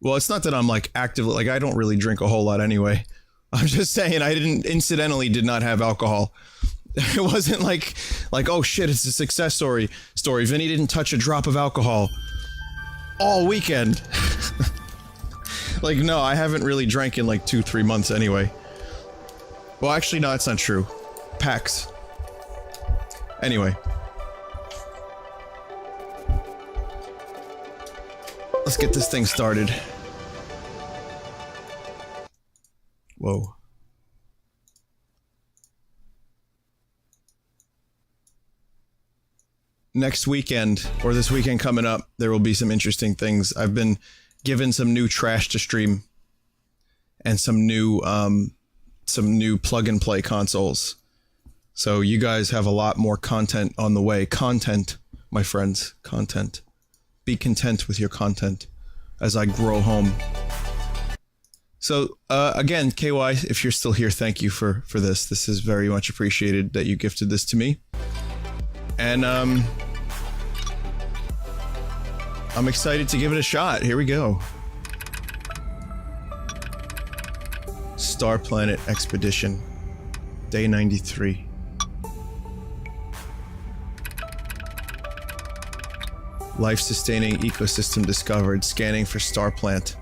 Well, it's not that I'm like actively, like I don't really drink a whole lot anyway. I'm just saying I did not have alcohol. It wasn't like, oh shit, it's a success story. Vinny didn't touch a drop of alcohol all weekend. Like, no, I haven't really drank in like 2-3 months anyway. Well, actually, no, that's not true. PAX. Anyway. Let's get this thing started. Whoa. Next weekend, or this weekend coming up, there will be some interesting things. I've been given some new trash to stream. And some new plug-and-play consoles. So you guys have a lot more content on the way. Content, my friends. Content. Be content with your content as I grow home. So, again, KY, if you're still here, thank you for this. This is very much appreciated that you gifted this to me. And, I'm excited to give it a shot. Here we go. Star Planet Expedition. Day 93. Life-sustaining ecosystem discovered. Scanning for star plant.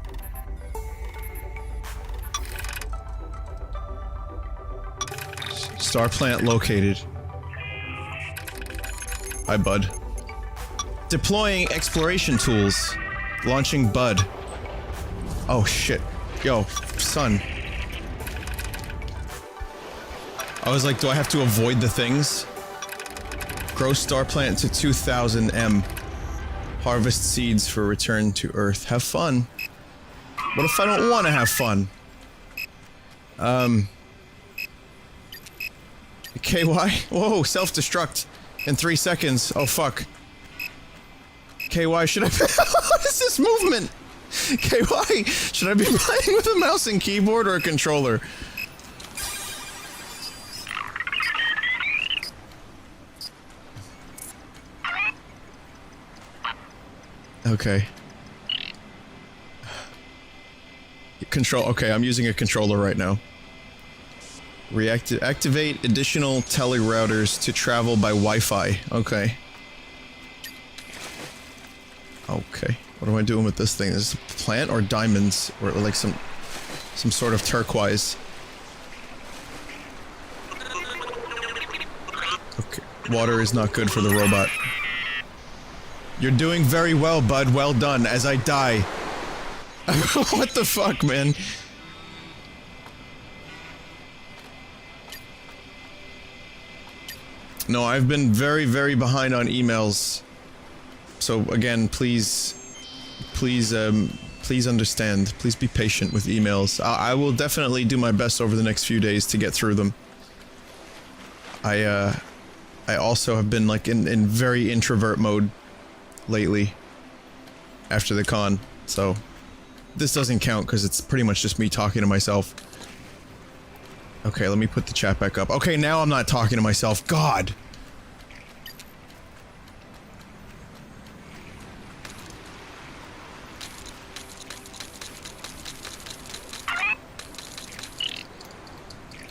Star plant located. Hi, bud. Deploying exploration tools. Launching bud. Oh shit. Yo, son. I was like, do I have to avoid the things? Grow star plant to 2000 M. Harvest seeds for return to Earth. Have fun. What if I don't want to have fun? KY? Whoa, self-destruct in 3 seconds. Oh, fuck. KY, should I... What is this movement? KY, should I be playing with a mouse and keyboard or a controller? Okay. Okay, I'm using a controller right now. Activate additional telerouters to travel by Wi-Fi. Okay. Okay. What am I doing with this thing? Is this a plant or diamonds? Or like some sort of turquoise? Okay. Water is not good for the robot. You're doing very well, bud. Well done, as I die. What the fuck, man? No, I've been very, very behind on emails. So, again, please understand. Please be patient with emails. I will definitely do my best over the next few days to get through them. I also have been, like, in very introvert mode lately after the con, so this doesn't count because it's pretty much just me talking to myself. Okay, let me put the chat back up. Okay, now I'm not talking to myself. God!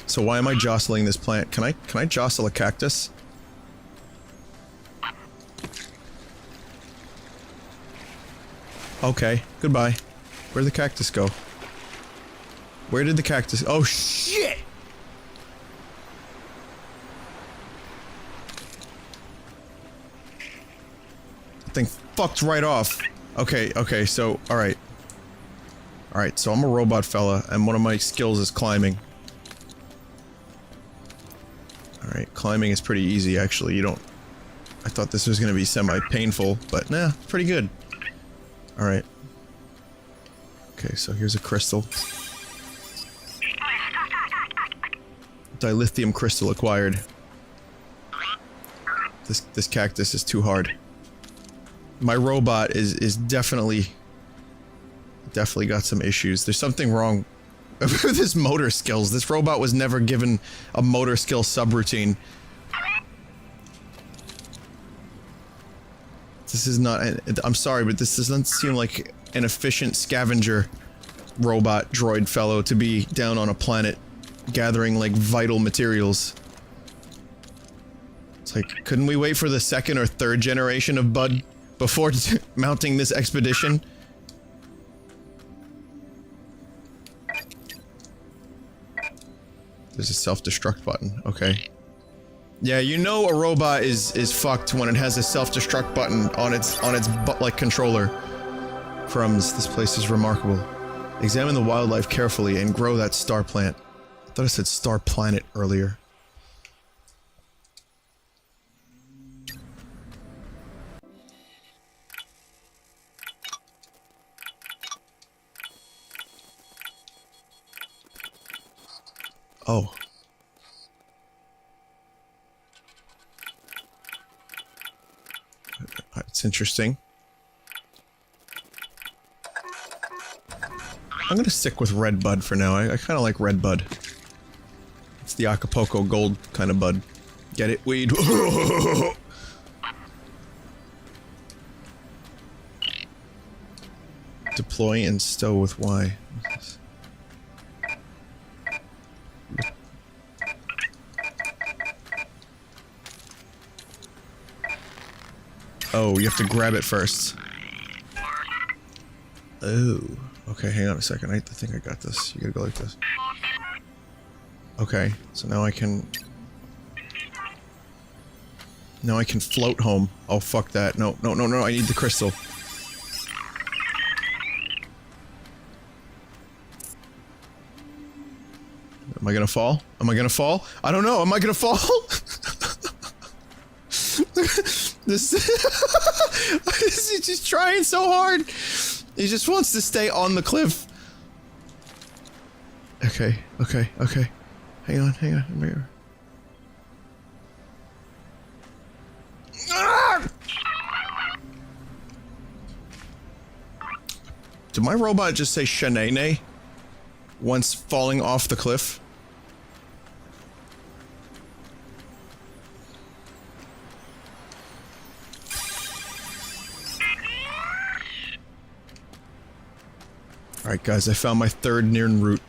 So why am I jostling this plant? Can I jostle a cactus? Okay, goodbye. Where'd the cactus go? Where did the cactus... Oh, shit! That thing fucked right off. Okay, so, alright. Alright, so I'm a robot fella, and one of my skills is climbing. Alright, climbing is pretty easy, actually. You don't... I thought this was gonna be semi-painful, but nah, pretty good. Alright. Okay, so here's a crystal. Dilithium crystal acquired. This cactus is too hard. My robot is definitely got some issues. There's something wrong with his motor skills. This robot was never given a motor skill subroutine. This is not... I'm sorry, but this doesn't seem like an efficient scavenger robot droid fellow to be down on a planet gathering, like, vital materials. It's like, couldn't we wait for the second or third generation of Bud before mounting this expedition? There's a self-destruct button. Okay. Yeah, you know a robot is fucked when it has a self-destruct button on its butt-like controller. Crumbs, this place is remarkable. Examine the wildlife carefully and grow that star plant. I thought I said star planet earlier. Oh. It's interesting. I'm gonna stick with red bud for now. I kinda like red bud. It's the Acapulco gold kind of bud. Get it? Weed. Deploy and stow with Y. Oh, you have to grab it first. Oh. Okay, hang on a second. I think I got this. You gotta go like this. Okay, so now I can... Now I can float home. Oh, fuck that. No, no, no, no, I need the crystal. Am I gonna fall? Am I gonna fall? I don't know. Am I gonna fall? This he's just trying so hard. He just wants to stay on the cliff. Okay, okay, okay. Hang on, hang on. I'm here. Ah! Did my robot just say shenane once falling off the cliff? Alright guys, I found my third Nirn route.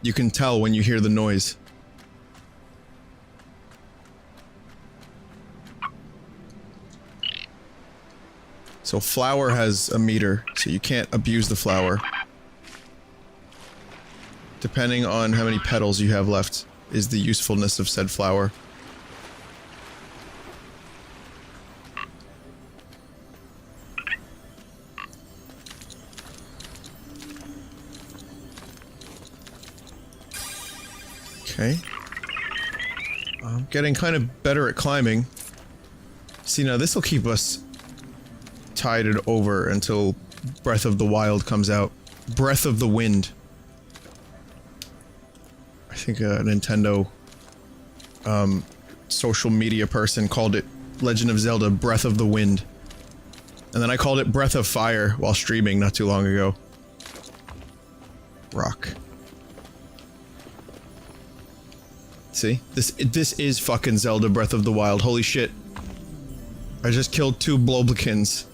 You can tell when you hear the noise. So flour has a meter, so you can't abuse the flour. Depending on how many petals you have left, is the usefulness of said flour. Okay. I'm getting kind of better at climbing. See, now this'll keep us tided over until Breath of the Wild comes out. Breath of the Wind. I think a Nintendo social media person called it Legend of Zelda Breath of the Wind. And then I called it Breath of Fire while streaming not too long ago. Rock. See? This is fucking Zelda Breath of the Wild. Holy shit. I just killed 2 Bloblikins.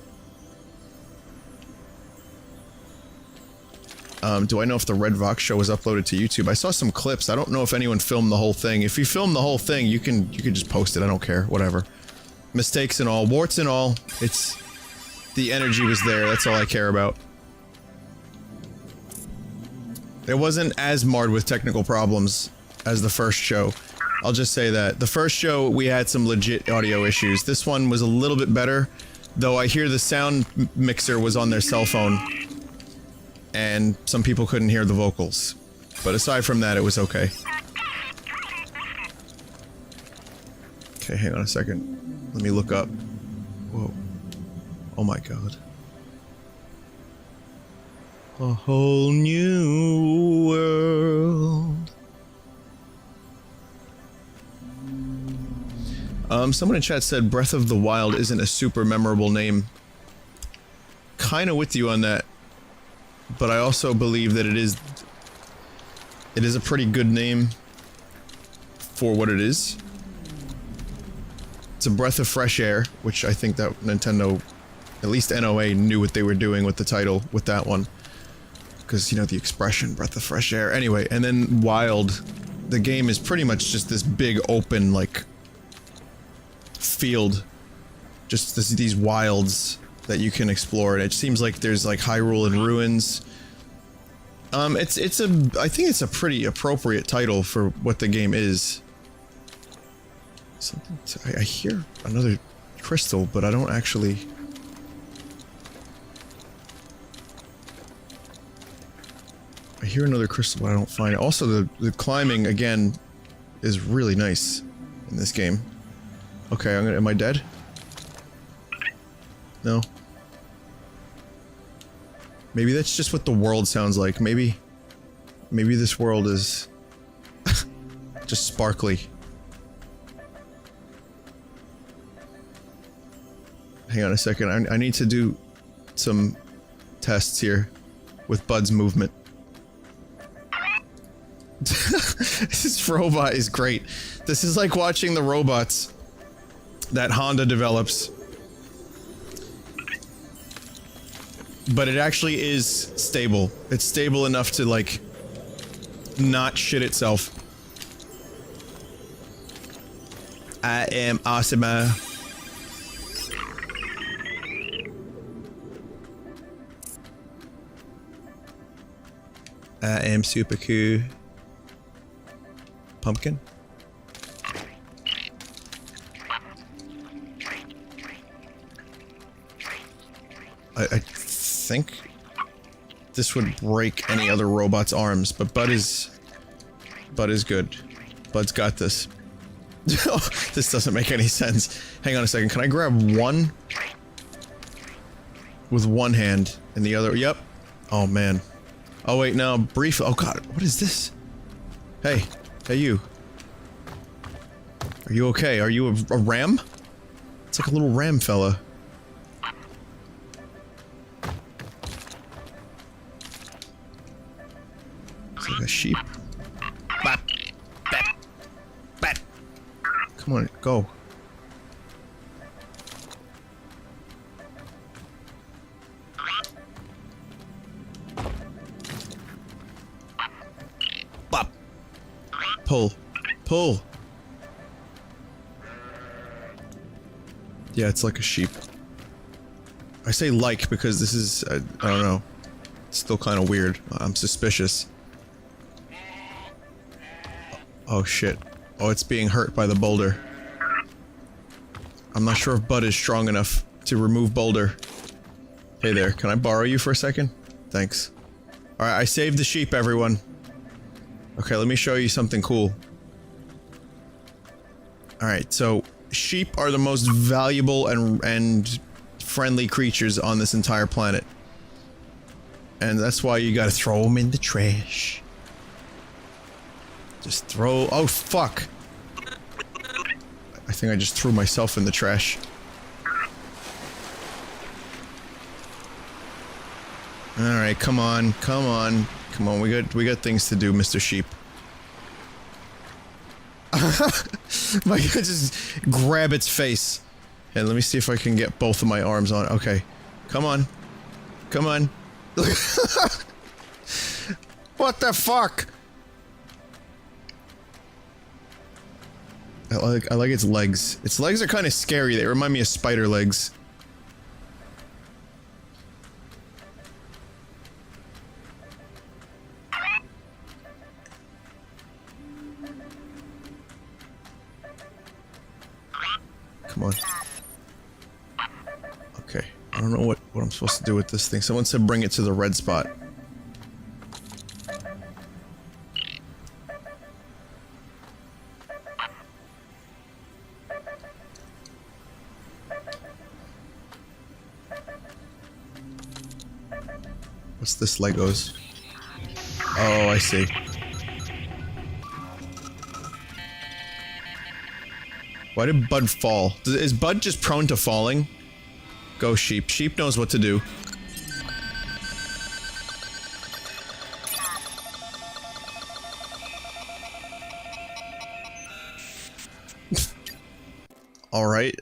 Do I know if the Red Vox show was uploaded to YouTube? I saw some clips. I don't know if anyone filmed the whole thing. If you film the whole thing, you can just post it. I don't care. Whatever. Mistakes and all. Warts and all. It's... The energy was there. That's all I care about. It wasn't as marred with technical problems as the first show. I'll just say that. The first show, we had some legit audio issues. This one was a little bit better, though I hear the sound mixer was on their cell phone, and some people couldn't hear the vocals. But aside from that, it was okay. Okay, hang on a second. Let me look up. Whoa. Oh my god. A whole new world. Someone in chat said Breath of the Wild isn't a super memorable name. Kinda with you on that. But I also believe that it is a pretty good name for what it is. It's a breath of fresh air, which I think that Nintendo At least NOA knew what they were doing with the title with that one. Because, you know, the expression, breath of fresh air. Anyway, and then Wild. The game is pretty much just this big open, like, field. Just these wilds that you can explore. And it seems like there's, like, Hyrule and ruins. I think it's a pretty appropriate title for what the game is. I hear another crystal, but I don't actually... I hear another crystal, but I don't find it. Also, the climbing, again, is really nice in this game. Okay, am I dead? No. Maybe that's just what the world sounds like. Maybe this world is just sparkly. Hang on a second, I need to do some tests here with Bud's movement. This robot is great. This is like watching the robots that Honda develops. But it actually is stable. It's stable enough to, like, not shit itself. I am awesome. I am super cool. Pumpkin? I think this would break any other robot's arms, but Bud is good. Bud's got this. This doesn't make any sense. Hang on a second, can I grab one? With one hand, and the other, yep. Oh man. Oh wait, no, brief, oh god, what is this? Hey, hey you. Are you okay? Are you a ram? It's like a little ram fella. It's like a sheep. Bap, bap, bap. Come on, go. Bop. Pull. Pull. Yeah, it's like a sheep. I say like because this is, I don't know. It's still kind of weird. I'm suspicious. Oh shit. Oh, it's being hurt by the boulder. I'm not sure if Bud is strong enough to remove boulder. Hey there, can I borrow you for a second? Thanks. Alright, I saved the sheep, everyone. Okay, let me show you something cool. Alright, so sheep are the most valuable and friendly creatures on this entire planet. And that's why you gotta throw them in the trash. Just throw... Oh, fuck! I think I just threw myself in the trash. Alright, come on, come on. Come on, we got things to do, Mr. Sheep. My god, just grab its face. And let me see if I can get both of my arms on. Okay. Come on. Come on. What the fuck? I like its legs. Its legs are kind of scary. They remind me of spider legs. Come on. Okay. I don't know what I'm supposed to do with this thing. Someone said bring it to the red spot. What's this Legos? Oh, I see. Why did Bud fall? Is Bud just prone to falling? Go sheep. Sheep knows what to do. Alright.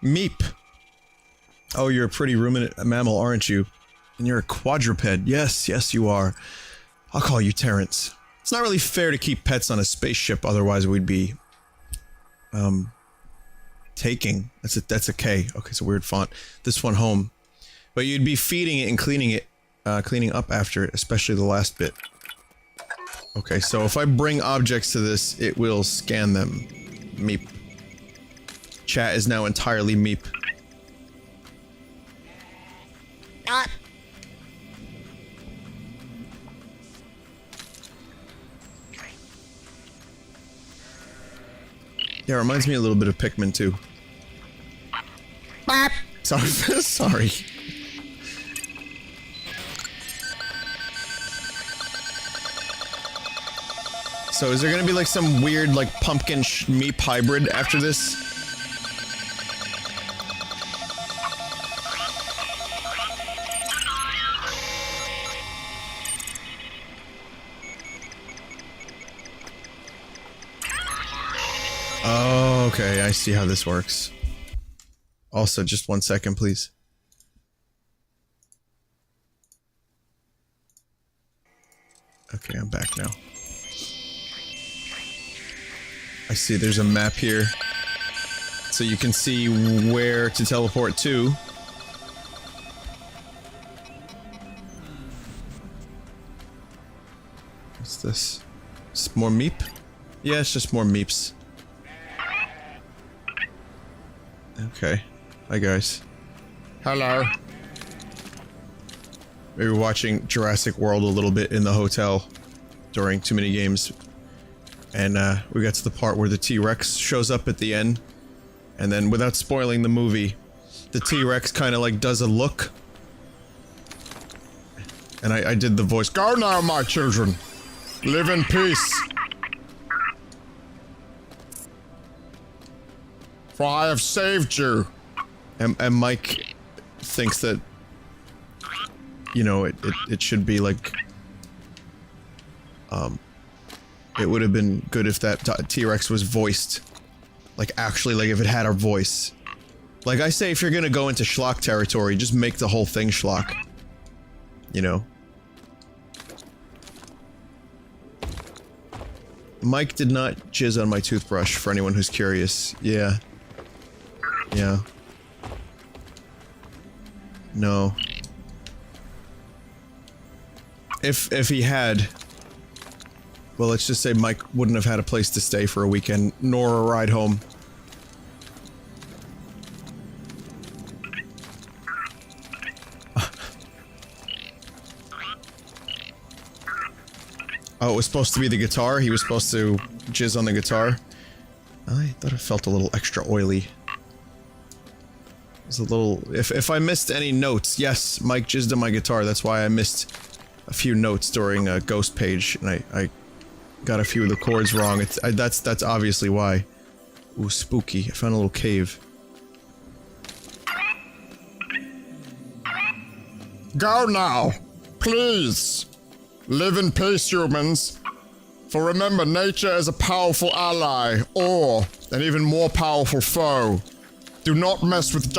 Meep. Oh, you're a pretty ruminant mammal, aren't you? And you're a quadruped. Yes, yes you are. I'll call you Terrence. It's not really fair to keep pets on a spaceship, otherwise we'd be... taking. That's a K. Okay, it's a weird font. This one home. But you'd be feeding it and cleaning up after it, especially the last bit. Okay, so if I bring objects to this, it will scan them. Meep. Chat is now entirely meep. Yeah, it reminds me a little bit of Pikmin too. Sorry, sorry. So is there gonna be like some weird like pumpkin meep hybrid after this? Oh, okay, I see how this works. Also, just 1 second, please. Okay, I'm back now. I see there's a map here. So you can see where to teleport to. What's this? Just more meep? Yeah, it's just more meeps. Okay. Hi guys. Hello. We were watching Jurassic World a little bit in the hotel during too many games. And we got to the part where the T-Rex shows up at the end. And then without spoiling the movie, the T-Rex kind of like does a look. And I did the voice, "Go now, my children. Live in peace. For I have saved you." And Mike thinks that, you know, it should be like, it would have been good if that T-Rex was voiced. Like, actually, like, if it had a voice. Like I say, if you're gonna go into schlock territory, just make the whole thing schlock. You know? Mike did not jizz on my toothbrush, for anyone who's curious. Yeah. Yeah. No. If he had... Well, let's just say Mike wouldn't have had a place to stay for a weekend, nor a ride home. Oh, it was supposed to be the guitar? He was supposed to jizz on the guitar? I thought it felt a little extra oily. It was a little... If I missed any notes, yes, Mike jizzed on my guitar, that's why I missed a few notes during a ghost page, and I got a few of the chords wrong. That's obviously why. Ooh, spooky. I found a little cave. Go now! Please! Live in peace, humans. For remember, nature is a powerful ally, or an even more powerful foe. Do not mess with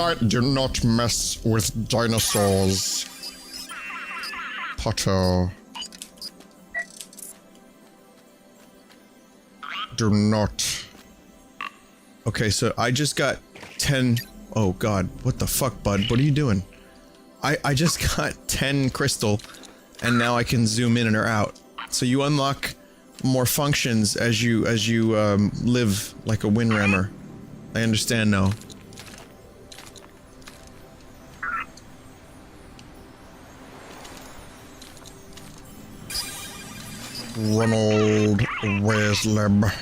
dinosaurs. Potter. Do not. Okay, so I just got 10... Oh god, what the fuck, bud? What are you doing? I just got 10 crystal, and now I can zoom in and or out. So you unlock more functions as you live like a windrammer. I understand now. Ronald Wesleb.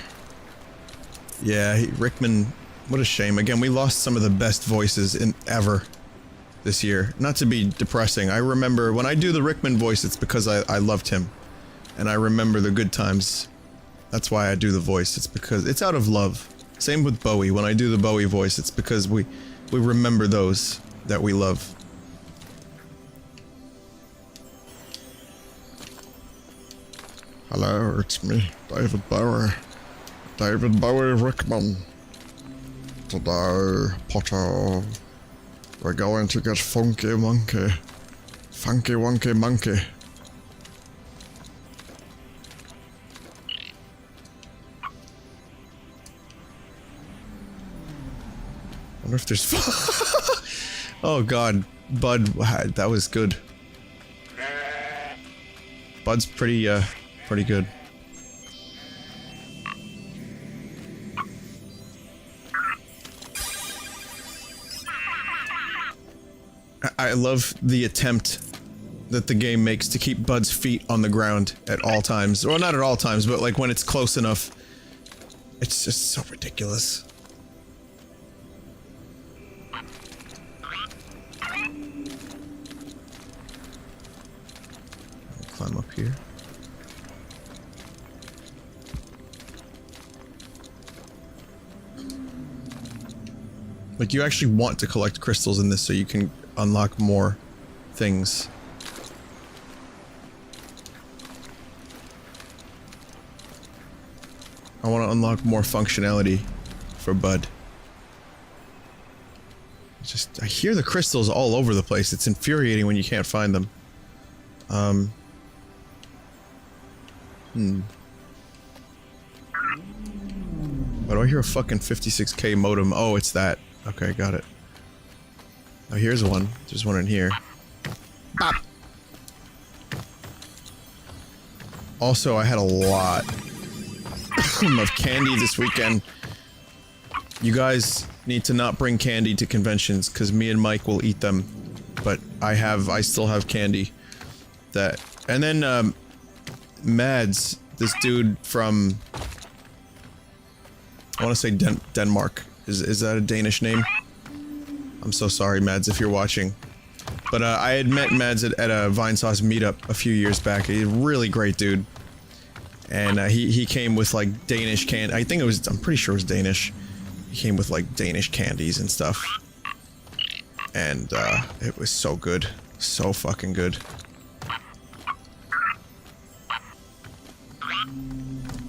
Yeah, Rickman, what a shame. Again, we lost some of the best voices in ever this year. Not to be depressing, I remember when I do the Rickman voice, it's because I loved him. And I remember the good times. That's why I do the voice, it's because it's out of love. Same with Bowie, when I do the Bowie voice, it's because we remember those that we love. Hello, it's me, David Bowie. David Bowie Rickman. Today, Potter, we're going to get funky monkey. Funky wonky monkey. I wonder if there's... Oh god, Bud, that was good. Bud's pretty good. I love the attempt that the game makes to keep Bud's feet on the ground at all times. Well, not at all times, but like when it's close enough. It's just so ridiculous. Climb up here. Like, you actually want to collect crystals in this so you can unlock more things. I want to unlock more functionality for Bud. I hear the crystals all over the place. It's infuriating when you can't find them. Why do I hear a fucking 56K modem? Oh, it's that. Okay, got it. Oh, here's one. There's one in here. Bop! Also, I had a lot of candy this weekend. You guys need to not bring candy to conventions, because me and Mike will eat them. But I still have candy. That... And then, Mads, this dude from... I want to say Denmark. Is that a Danish name? I'm so sorry, Mads, if you're watching. But I had met Mads at a Vinesauce meetup a few years back. He's a really great dude. And he came with like Danish candy. I think it was, I'm pretty sure it was Danish. He came with like Danish candies and stuff. And it was so good. So fucking good.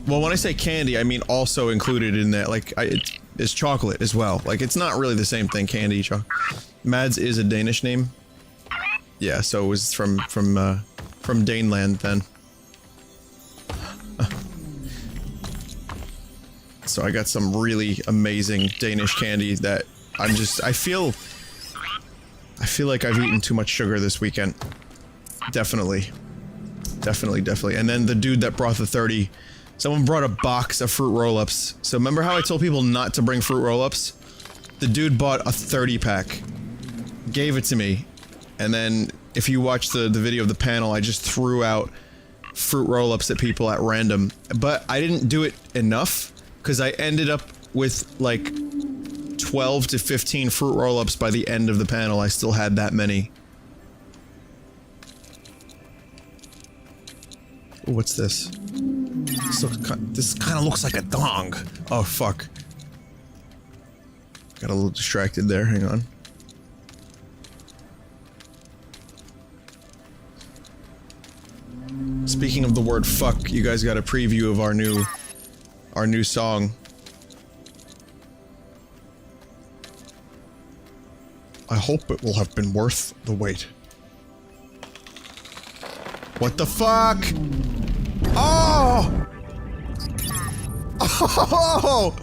Well, when I say candy, I mean also included in that, like, it's chocolate as well. Like, it's not really the same thing, candy, chocolate. Mads is a Danish name. Yeah, so it was from Daneland then. So I got some really amazing Danish candy that I feel like I've eaten too much sugar this weekend. Definitely. Definitely. And then the dude that brought the 30... Someone brought a box of fruit roll-ups. So remember how I told people not to bring fruit roll-ups? The dude bought a 30-pack. Gave it to me. And then, if you watch the video of the panel, I just threw out fruit roll-ups at people at random. But I didn't do it enough, because I ended up with, like, 12 to 15 fruit roll-ups by the end of the panel. I still had that many. Ooh, what's this? This kind of looks like a dong. Oh, fuck. Got a little distracted there, hang on. Speaking of the word fuck, you guys got a preview of our new song. I hope it will have been worth the wait. What the fuck? Oh! Oh!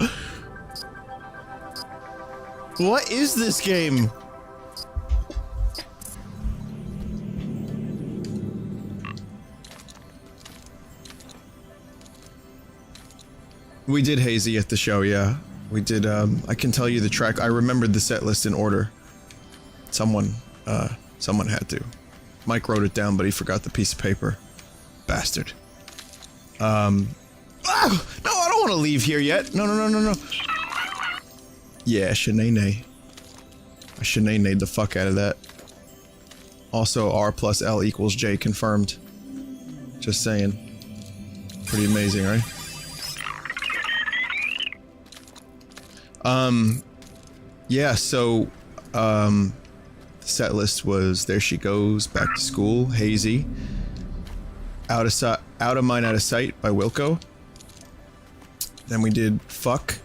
What is this game? We did Hazy at the show, yeah. We did, I can tell you the track. I remembered the set list in order. Someone had to. Mike wrote it down, but he forgot the piece of paper. Bastard. Ah! No, I don't want to leave here yet. No. Yeah, Shanae. I Shanae the fuck out of that. Also, R plus L equals J confirmed. Just saying. Pretty amazing, right? Yeah, so, the set list was There She Goes, Back to School, Hazy, Out of Mind, Out of Sight by Wilco. Then we did Fuck,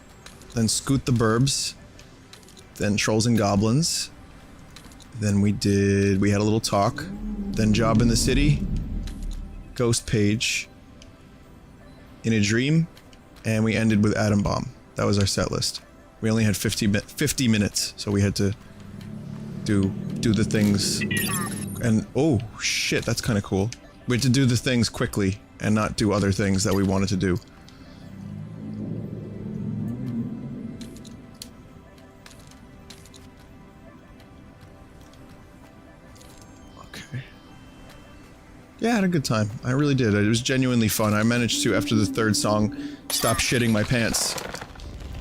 then Scoot the Burbs, then Trolls and Goblins. Then we had a little talk. Then Job in the City, Ghost Page, In a Dream, and we ended with Atom Bomb. That was our set list. We only had 50 minutes, so we had to do the things. And oh shit, that's kind of cool. We had to do the things quickly and not do other things that we wanted to do. Okay. Yeah, I had a good time. I really did. It was genuinely fun. I managed to, after the third song, stop shitting my pants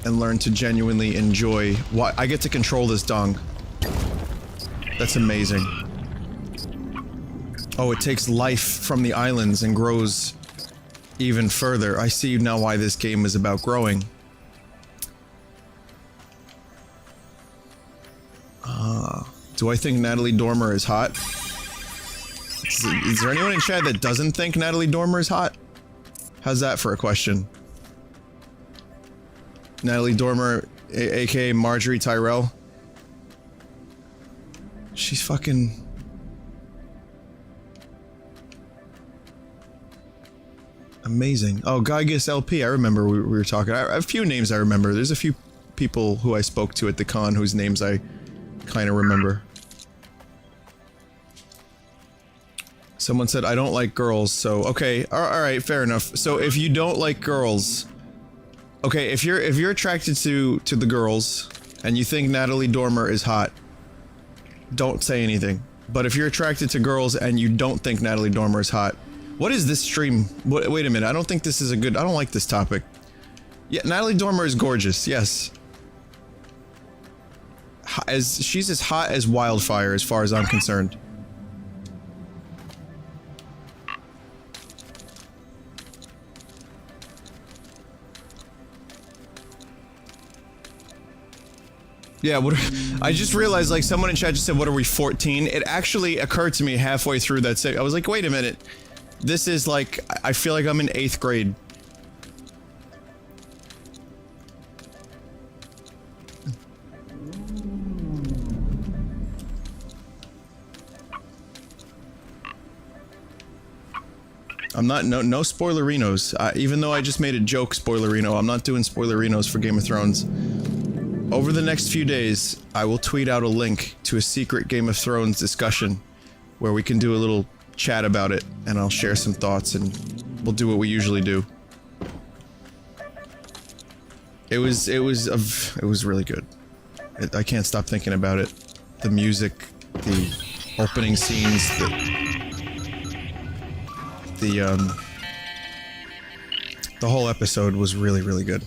and learn to genuinely enjoy why I get to control this dong. That's amazing. Oh, it takes life from the islands and grows even further. I see now why this game is about growing. Do I think Natalie Dormer is hot? Is there anyone in chat that doesn't think Natalie Dormer is hot? How's that for a question? Natalie Dormer, aka Marjorie Tyrell. She's fucking... amazing. Oh, Gygus LP, I remember we were talking. I have a few names I remember. There's a few people who I spoke to at the con whose names I kind of remember. Someone said, I don't like girls, so... okay, alright, fair enough. So if you don't like girls... okay, if you're attracted to the girls, and you think Natalie Dormer is hot, don't say anything. But if you're attracted to girls and you don't think Natalie Dormer is hot... what is this stream? Wait a minute, I don't think this is a good... I don't like this topic. Yeah, Natalie Dormer is gorgeous, yes. She's as hot as wildfire as far as I'm concerned. Yeah, I just realized, like, someone in chat just said, what are we, 14? It actually occurred to me halfway through that segment. I was like, wait a minute. This is like, I feel like I'm in 8th grade. I'm not, no spoilerinos. Even though I just made a joke spoilerino, I'm not doing spoilerinos for Game of Thrones. Over the next few days, I will tweet out a link to a secret Game of Thrones discussion where we can do a little chat about it, and I'll share some thoughts, and we'll do what we usually do. It was really good. I can't stop thinking about it. The music, the opening scenes, the whole episode was really, really good.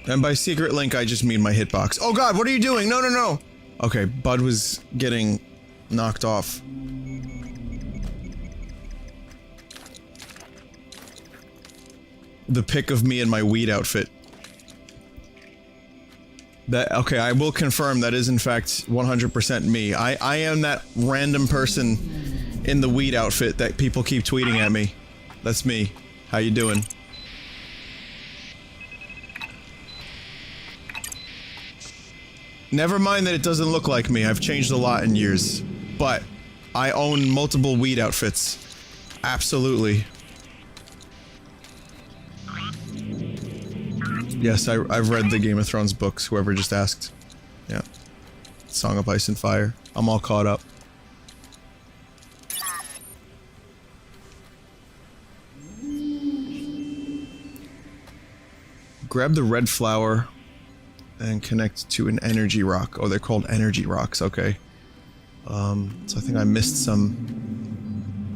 And by secret link, I just mean my hitbox. Oh god, what are you doing? No, no, no! Okay, Bud was getting knocked off. The pic of me in my weed outfit. Okay, I will confirm that is in fact 100% me. I am that random person in the weed outfit that people keep tweeting at me. That's me. How you doing? Never mind that it doesn't look like me, I've changed a lot in years. But, I own multiple weed outfits. Absolutely. Yes, I've read the Game of Thrones books, whoever just asked. Yeah. Song of Ice and Fire. I'm all caught up. Grab the red flower and connect to an energy rock. Oh, they're called energy rocks, okay. So I think I missed some...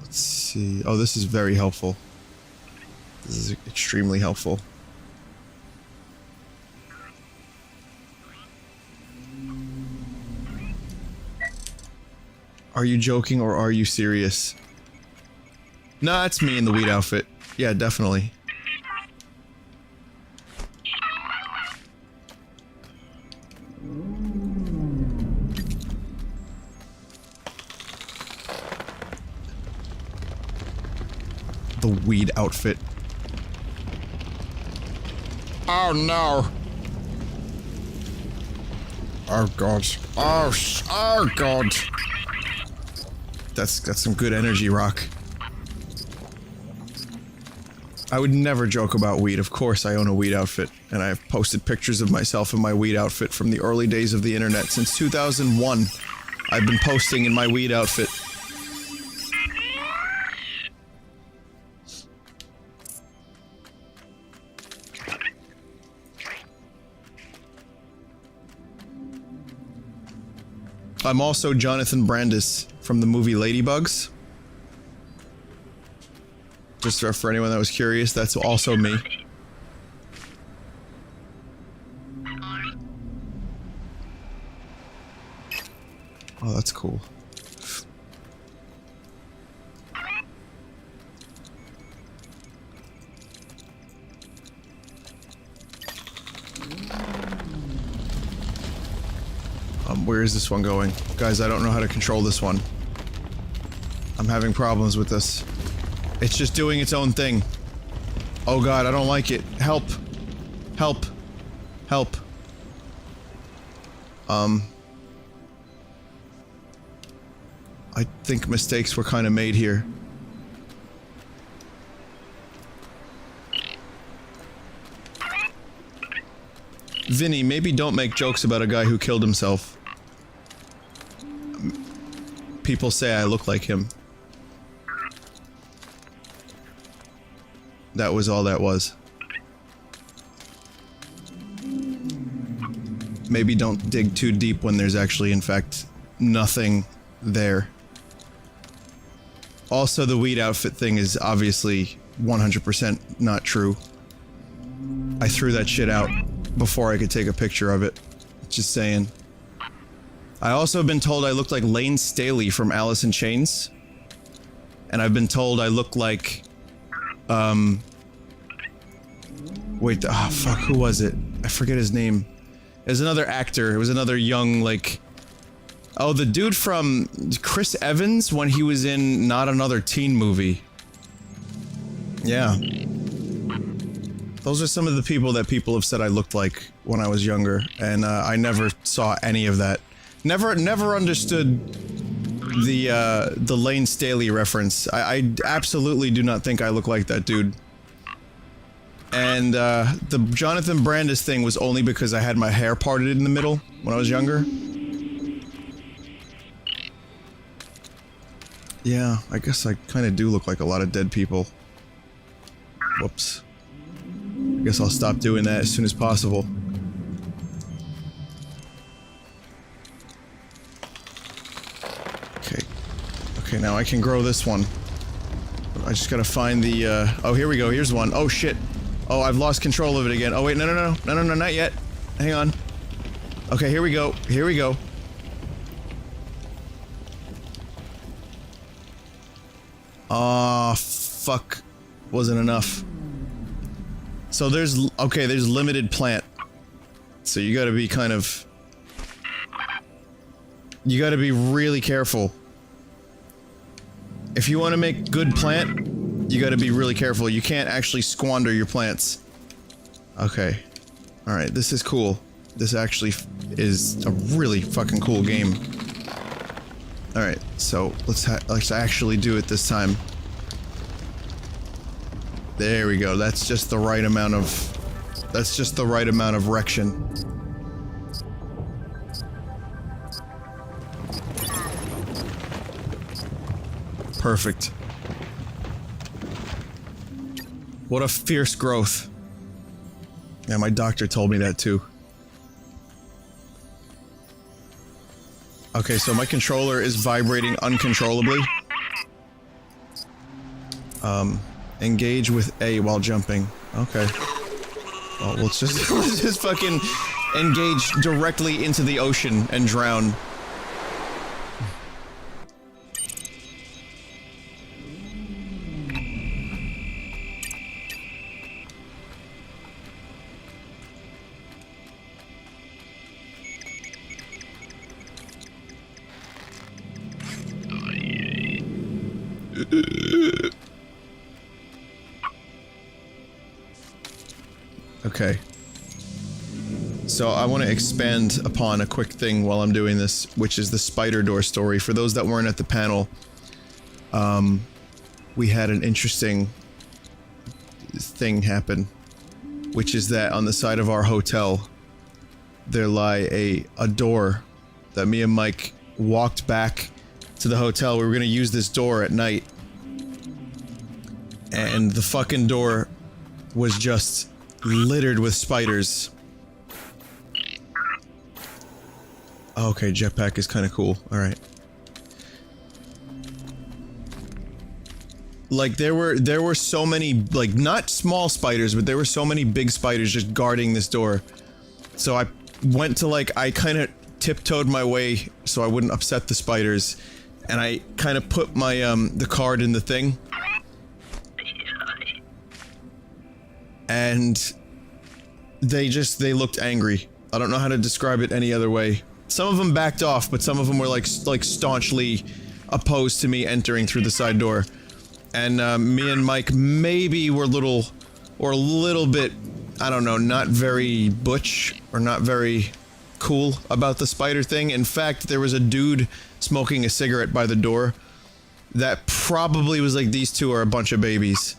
Let's see... Oh, this is very helpful. This is extremely helpful. Are you joking or are you serious? Nah, it's me in the weed outfit. Yeah, definitely. the weed outfit. Oh no! Oh god. Oh god! That's got some good energy, Rock. I would never joke about weed. Of course I own a weed outfit, and I've posted pictures of myself in my weed outfit from the early days of the internet. Since 2001, I've been posting in my weed outfit. I'm also Jonathan Brandis from the movie Ladybugs. Just for anyone that was curious, that's also me. Oh, that's cool. Where is this one going? Guys, I don't know how to control this one. I'm having problems with this. It's just doing its own thing. Oh god, I don't like it. Help. Help. Help. I think mistakes were kind of made here. Vinny, maybe don't make jokes about a guy who killed himself. People say I look like him. That was all that was. Maybe don't dig too deep when there's actually, in fact, nothing there. Also, the weed outfit thing is obviously 100% not true. I threw that shit out before I could take a picture of it. Just saying. I also have been told I look like Lane Staley from Alice in Chains. And I've been told I look like... Wait, oh fuck, who was it? I forget his name. It was another actor. It was another young, like... Oh, the dude from Chris Evans when he was in Not Another Teen Movie. Yeah. Those are some of the people that people have said I looked like when I was younger, and I never saw any of that. Never understood the Lane Staley reference. I absolutely do not think I look like that dude. And the Jonathan Brandis thing was only because I had my hair parted in the middle when I was younger. Yeah, I guess I kind of do look like a lot of dead people. Whoops. I guess I'll stop doing that as soon as possible. Okay. Okay, now I can grow this one. I just gotta find the, oh, here we go, here's one. Oh, shit. Oh, I've lost control of it again. Oh, wait, no, not yet. Hang on. Okay, here we go. Here we go. Aw, fuck. Wasn't enough. So there's, okay, there's limited plant. So you gotta be kind of... You gotta be really careful. If you want to make good plant, you gotta be really careful. You can't actually squander your plants. Okay. Alright, this is cool. This actually is a really fucking cool game. Alright, so let's actually do it this time. There we go. That's just the right amount of... That's just the right amount of rection. Perfect. What a fierce growth. Yeah, my doctor told me that too. Okay, so my controller is vibrating uncontrollably. Engage with A while jumping. Okay. Well, let's just fucking engage directly into the ocean and drown. Okay. So I want to expand upon a quick thing while I'm doing this, which is the spider door story. For those that weren't at the panel, we had an interesting thing happen, which is that on the side of our hotel, there lie a door that me and Mike walked back to the hotel. We were gonna use this door at night, and the fucking door was just littered with spiders. Okay, jetpack is kind of cool. All right. Like there were so many, like, not small spiders, but there were so many big spiders just guarding this door. So I went to, like, I kind of tiptoed my way so I wouldn't upset the spiders, and I kind of put my the card in the thing. And they looked angry. I don't know how to describe it any other way. Some of them backed off, but some of them were like staunchly opposed to me entering through the side door. And me and Mike maybe were a little bit, I don't know, not very butch or not very cool about the spider thing. In fact, there was a dude smoking a cigarette by the door that probably was like, these two are a bunch of babies.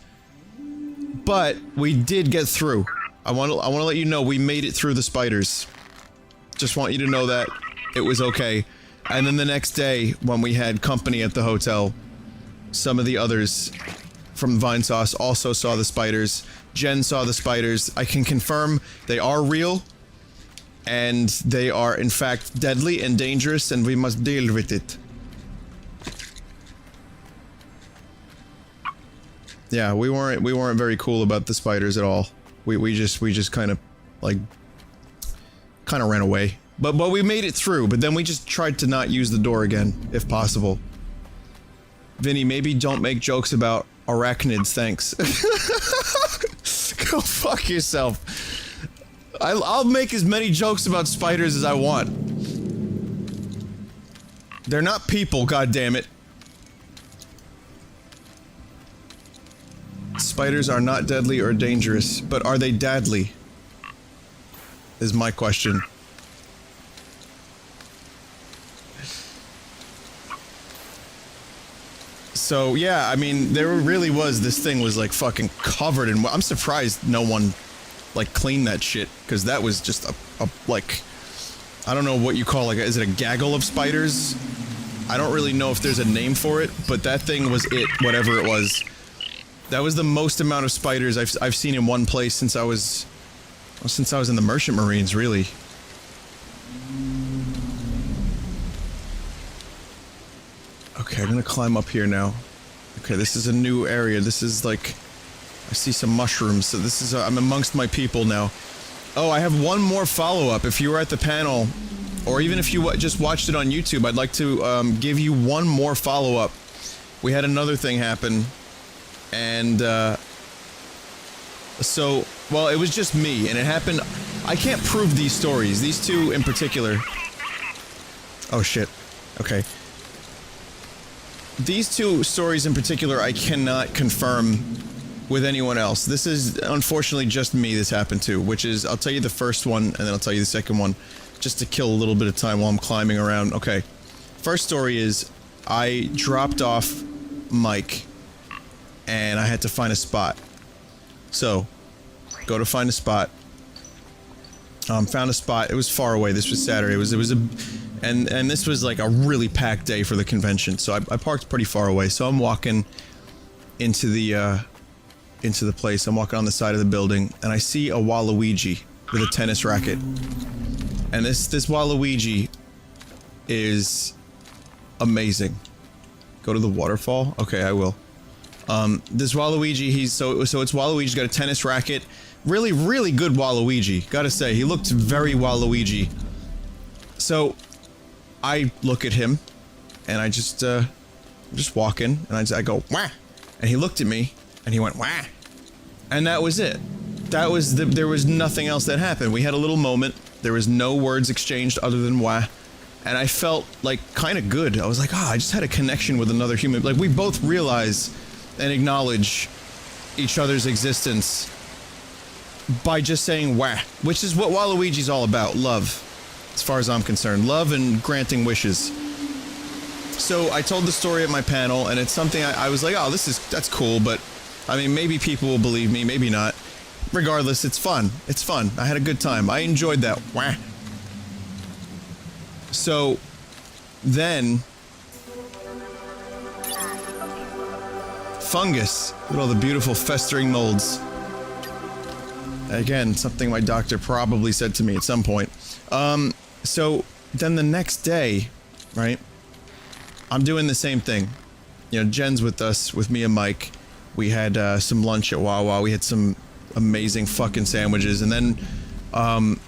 But we did get through. I want to let you know we made it through the spiders. Just want you to know that it was okay. And then the next day, when we had company at the hotel, some of the others from Vinesauce also saw the spiders. Jen saw the spiders. I can confirm they are real, and they are in fact deadly and dangerous, and we must deal with it. Yeah, we weren't very cool about the spiders at all. We just kind of ran away. But we made it through, but then we just tried to not use the door again, if possible. Vinny, maybe don't make jokes about arachnids, thanks. Go fuck yourself. I'll make as many jokes about spiders as I want. They're not people, goddammit. Spiders are not deadly or dangerous, but are they deadly? Is my question. So yeah, I mean, there really was, this thing was like fucking covered in, I'm surprised no one like cleaned that shit, because that was just a like, I don't know what you call, like, is it a gaggle of spiders? I don't really know if there's a name for it, but that thing was it, whatever it was. That was the most amount of spiders I've seen in one place since I was in the Merchant Marines, really. Okay, I'm gonna climb up here now. Okay, this is a new area. This is like, I see some mushrooms, so this is, I'm amongst my people now. Oh, I have one more follow-up. If you were at the panel, or even if you just watched it on YouTube, I'd like to give you one more follow-up. We had another thing happen. And, so, well, it was just me, and it happened, I can't prove these stories, these two in particular. Oh shit, okay. These two stories in particular I cannot confirm with anyone else. This is, unfortunately, just me this happened to, which is, I'll tell you the first one, and then I'll tell you the second one, just to kill a little bit of time while I'm climbing around. Okay, first story is, I dropped off Mike, and I had to find a spot. So, go to find a spot. Found a spot. It was far away. This was Saturday. It was and this was like a really packed day for the convention. So I parked pretty far away. So I'm walking into the place. I'm walking on the side of the building, and I see a Waluigi with a tennis racket. And this Waluigi is amazing. Go to the waterfall? Okay, I will. This Waluigi, so it's Waluigi's got a tennis racket. Really, really good Waluigi, gotta say. He looked very Waluigi. So, I look at him, and I just walking, and I go, wah! And he looked at me, and he went, wah! And that was it. That was there was nothing else that happened. We had a little moment. There was no words exchanged other than wah. And I felt, like, kind of good. I was like, I just had a connection with another human. Like, we both realize and acknowledge each other's existence. by just saying wah, which is what Waluigi's all about, love. As far as I'm concerned, love and granting wishes. So I told the story at my panel, and it's something I was like, oh, that's cool, but I mean, maybe people will believe me, maybe not. Regardless, it's fun. It's fun. I had a good time. I enjoyed that. Wah. So then fungus. Look at all the beautiful festering molds. Again, something my doctor probably said to me at some point. So then the next day, right? I'm doing the same thing. You know, Jen's with us, with me and Mike. We had some lunch at Wawa. We had some amazing fucking sandwiches. And then I'm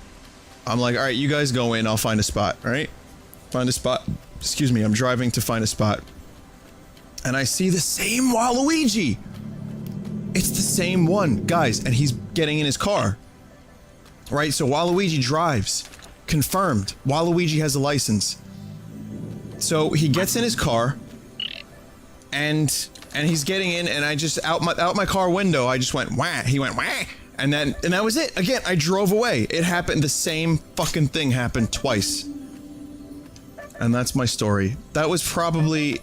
like, all right, you guys go in. I'll find a spot, all right? Find a spot. Excuse me, I'm driving to find a spot. And I see the same Waluigi. It's the same one, guys, and he's getting in his car. Right, so Waluigi drives. Confirmed. Waluigi has a license. So he gets in his car, and he's getting in, and I just out my car window, I just went wah. He went wah, and that was it. Again, I drove away. It happened. The same fucking thing happened twice, and that's my story. That was probably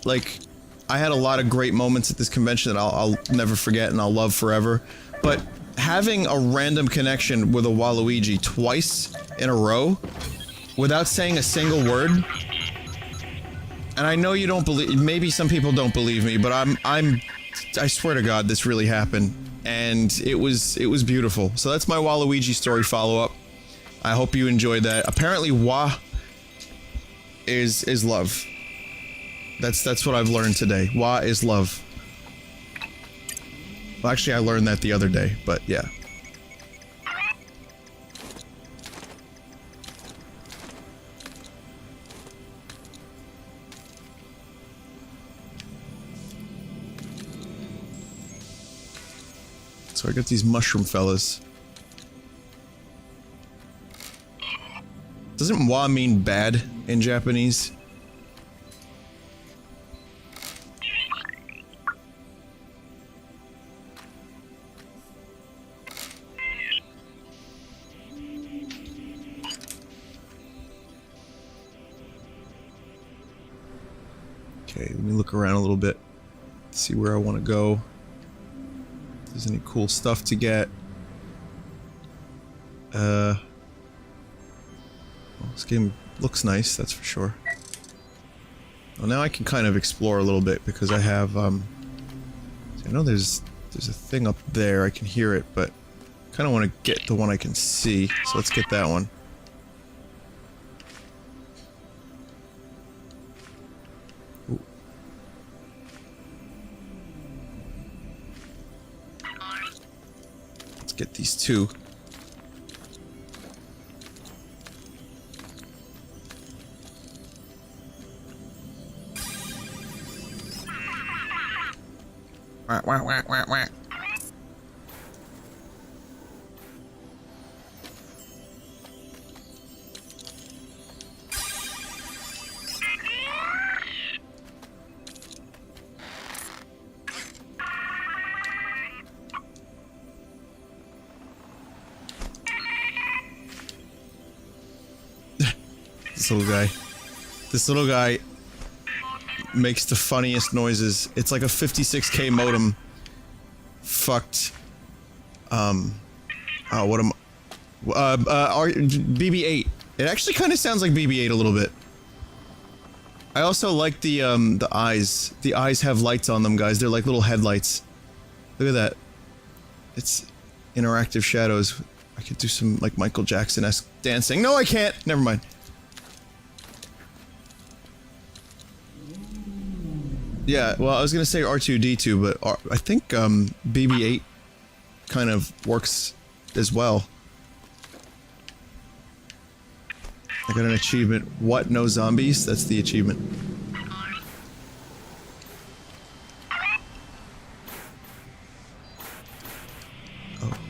like, I had a lot of great moments at this convention that I'll never forget and I'll love forever. But having a random connection with a Waluigi twice in a row, without saying a single word. And I know you don't believe, maybe some people don't believe me, but I swear to God, this really happened. And it was beautiful. So that's my Waluigi story follow-up. I hope you enjoyed that. Apparently, Wa is love. That's what I've learned today. Wa is love. Well, actually, I learned that the other day, but yeah. So I got these mushroom fellas. Doesn't wa mean bad in Japanese? Okay, let me look around a little bit, see where I want to go. If there's any cool stuff to get. Well, this game looks nice, that's for sure. Well, now I can kind of explore a little bit because I have, I know there's a thing up there, I can hear it, but I kind of want to get the one I can see, so let's get that one. Get these two. Wah, wah, wah, wah, wah. This little guy makes the funniest noises. It's like a 56K modem. Fucked. Oh, what am BB-8. It actually kind of sounds like BB-8 a little bit. I also like the eyes. The eyes have lights on them, guys. They're like little headlights. Look at that. It's interactive shadows. I could do some like Michael Jackson-esque dancing. No, I can't. Never mind. Yeah, well, I was gonna say R2-D2, but I think BB-8 kind of works as well. I got an achievement. What? No zombies? That's the achievement.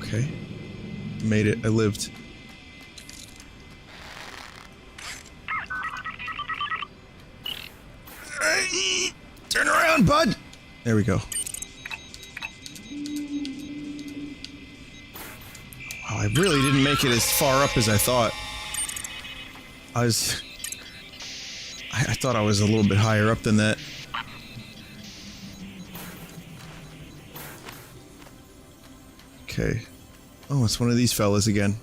Okay. Made it. I lived. Turn around, bud! There we go. I really didn't make it as far up as I thought. I thought I was a little bit higher up than that. Okay. Oh, it's one of these fellas again.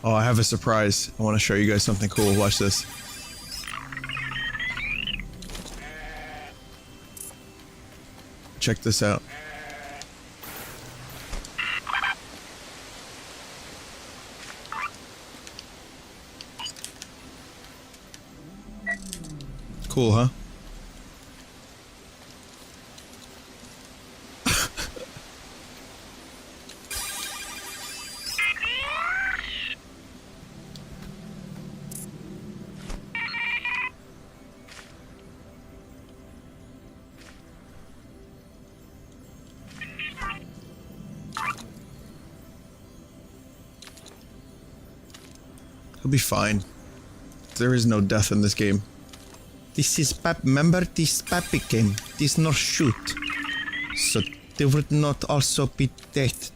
Oh, I have a surprise. I want to show you guys something cool. Watch this. Check this out. Cool, huh? He'll be fine. There is no death in this game. This is remember this Pappy game. This not shoot. So there would not also be death.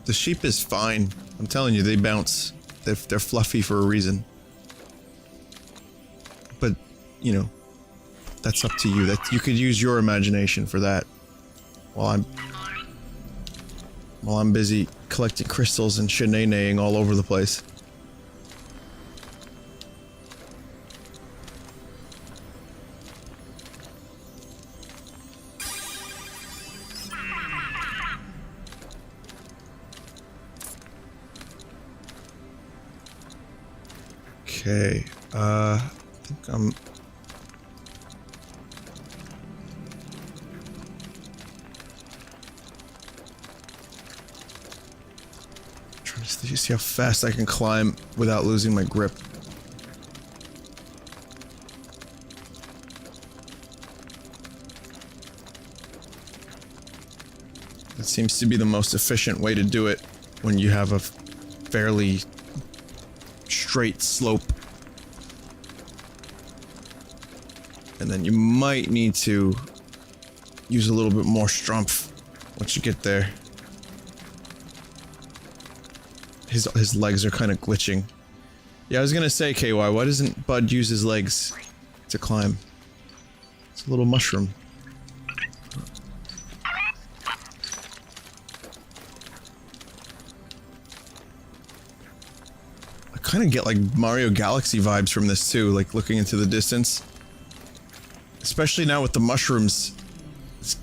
The sheep is fine. I'm telling you, they bounce. They're fluffy for a reason. But, you know, that's up to you. That you could use your imagination for that. While I'm busy collecting crystals and shenanaying all over the place. Okay, I think I'm... trying to see how fast I can climb without losing my grip. That seems to be the most efficient way to do it when you have a fairly straight slope. And then you might need to use a little bit more strength once you get there. His legs are kind of glitching. Yeah, I was gonna say, KY, why doesn't Bud use his legs to climb? It's a little mushroom. I kind of get like Mario Galaxy vibes from this too, like looking into the distance. Especially now with the mushrooms.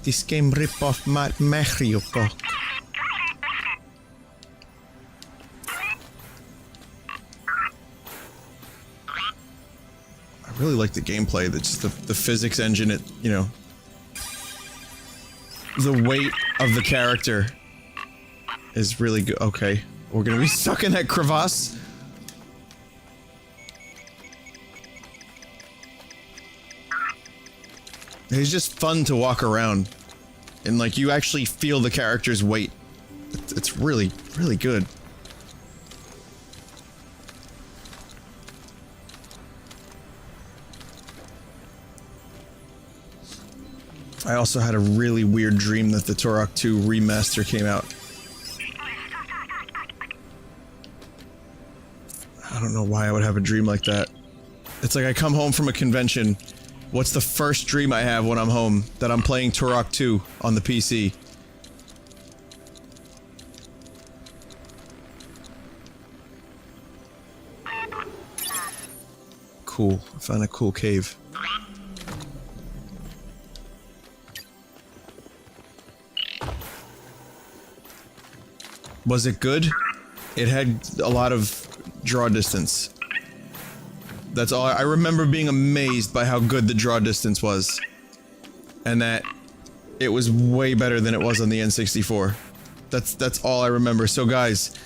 This game rip off Mario. I really like the gameplay, just the physics engine, it, you know. The weight of the character is really good. Okay, we're gonna be stuck in that crevasse. It's just fun to walk around, and like you actually feel the character's weight. It's really, really good. I also had a really weird dream that the Turok 2 remaster came out. I don't know why I would have a dream like that. It's like I come home from a convention. What's the first dream I have when I'm home? That I'm playing Turok 2 on the PC. Cool. I found a cool cave. Was it good? It had a lot of draw distance. That's all. I remember being amazed by how good the draw distance was. And that it was way better than it was on the N64. That's all I remember. So guys,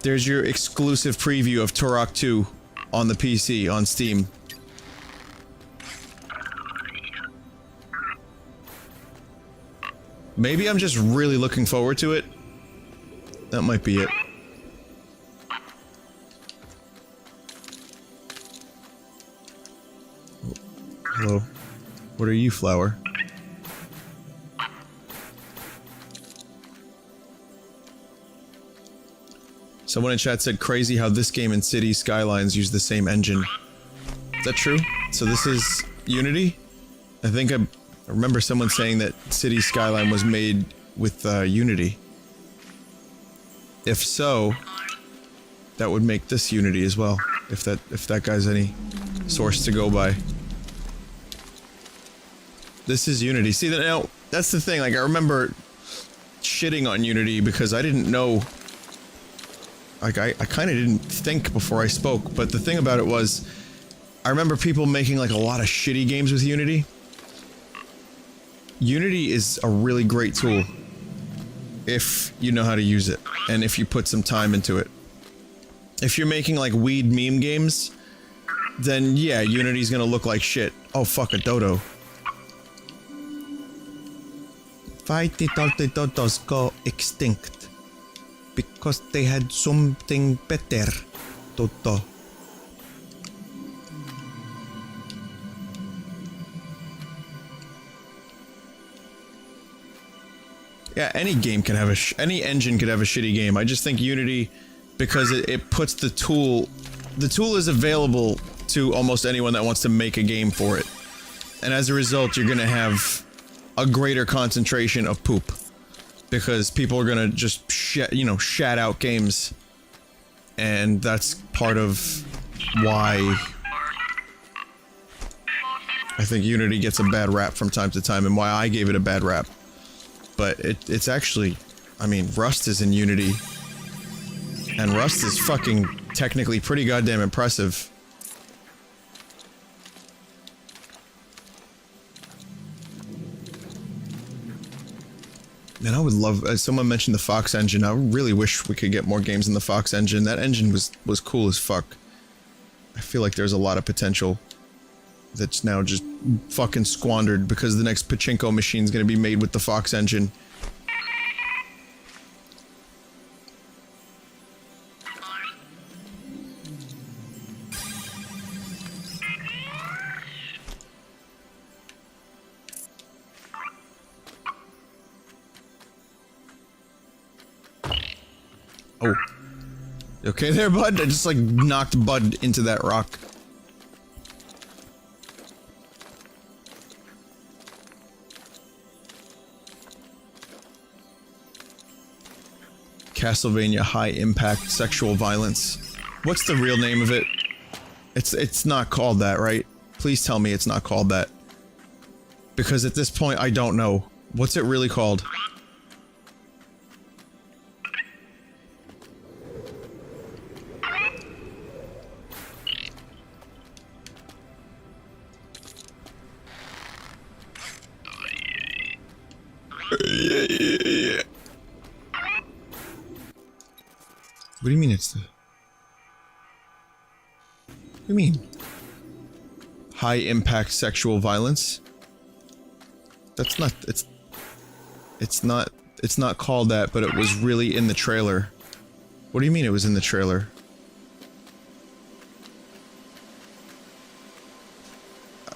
there's your exclusive preview of Turok 2 on the PC on Steam. Maybe I'm just really looking forward to it. That might be it. Hello. What are you, Flower? Someone in chat said, crazy how this game and City Skylines use the same engine. Is that true? So this is Unity? I think I remember someone saying that City Skyline was made with Unity. If so, that would make this Unity as well. If that guy's any source to go by. This is Unity. See, now, that's the thing, like, I remember shitting on Unity because I didn't know... Like, I kind of didn't think before I spoke, but the thing about it was, I remember people making, like, a lot of shitty games with Unity. Unity is a really great tool if you know how to use it, and if you put some time into it. If you're making, like, weed meme games, then yeah, Unity's gonna look like shit. Oh, fuck, a dodo. Why did all the dodos go extinct? Because they had something better, Toto. Yeah, any game can have any engine could have a shitty game. I just think Unity, because it puts the tool is available to almost anyone that wants to make a game for it. And as a result, you're gonna have a greater concentration of poop. Because people are gonna just shat out games. And that's part of why I think Unity gets a bad rap from time to time, and why I gave it a bad rap. But it's actually, I mean, Rust is in Unity. And Rust is fucking technically pretty goddamn impressive. Man, I would love, as someone mentioned the Fox engine, I really wish we could get more games in the Fox engine. That engine was cool as fuck. I feel like there's a lot of potential that's now just fucking squandered because the next pachinko machine's gonna be made with the Fox engine. Oh. You okay there, bud? I just, like, knocked Bud into that rock. Castlevania High Impact Sexual Violence. What's the real name of it? It's not called that, right? Please tell me it's not called that. Because at this point, I don't know. What's it really called? What do you mean it's the... What do you mean? High impact sexual violence? That's not... It's not called that, but it was really in the trailer. What do you mean it was in the trailer?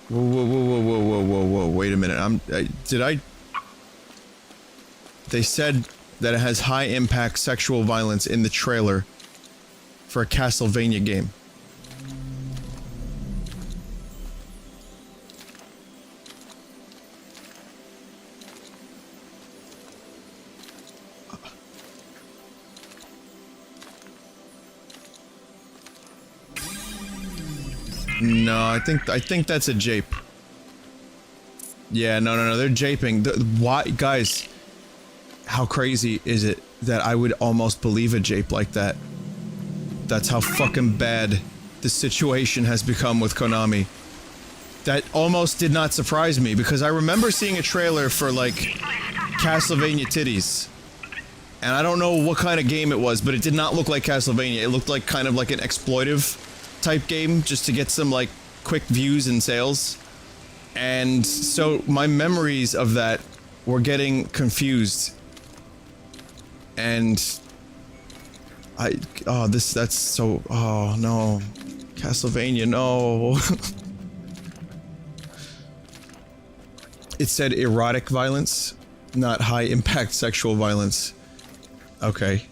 Whoa, wait a minute, They said that it has high impact sexual violence in the trailer for a Castlevania game. No, I think that's a jape. Yeah, no, they're japing. Why, guys? How crazy is it that I would almost believe a jape like that? That's how fucking bad the situation has become with Konami. That almost did not surprise me, because I remember seeing a trailer for, like, Castlevania Titties. And I don't know what kind of game it was, but it did not look like Castlevania. It looked like kind of like an exploitive type game, just to get some, like, quick views and sales. And so my memories of that were getting confused. And that's so, oh no, Castlevania, no. It said erotic violence, not high impact sexual violence. Okay.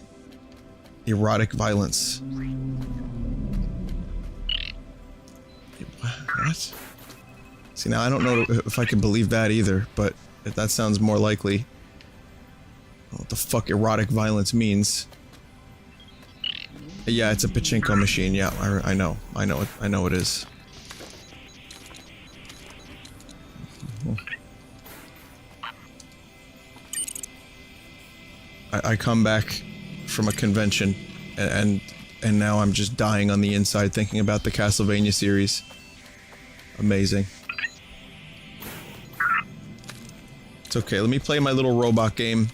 Erotic violence. What? See, now I don't know if I can believe that either, but that sounds more likely. I don't know what the fuck erotic violence means. Yeah, it's a pachinko machine. Yeah, I know it is. I come back from a convention, and now I'm just dying on the inside thinking about the Castlevania series. Amazing. It's okay, let me play my little robot game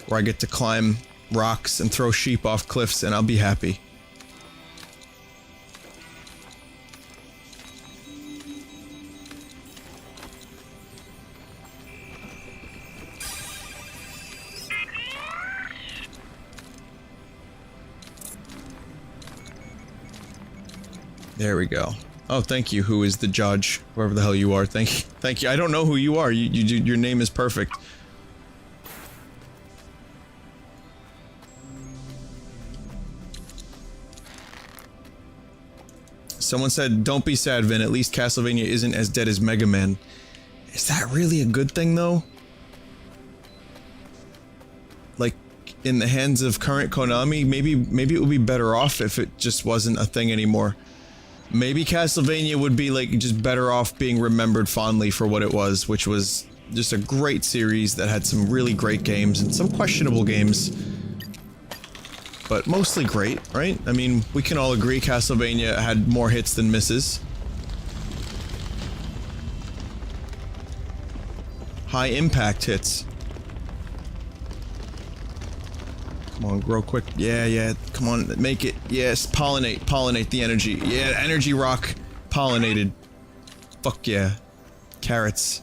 where I get to climb rocks and throw sheep off cliffs, and I'll be happy. There we go. Oh, thank you, who is the judge? Whoever the hell you are. Thank you. I don't know who you are. Your name is perfect. Someone said, don't be sad, Vin. At least Castlevania isn't as dead as Mega Man. Is that really a good thing, though? Like, in the hands of current Konami, maybe it would be better off if it just wasn't a thing anymore. Maybe Castlevania would be, like, just better off being remembered fondly for what it was, which was just a great series that had some really great games and some questionable games. But mostly great, right? I mean, we can all agree Castlevania had more hits than misses. High impact hits. Come on, grow quick. Yeah, come on, make it. Yes, pollinate the energy. Yeah, energy rock pollinated. Fuck yeah. Carrots.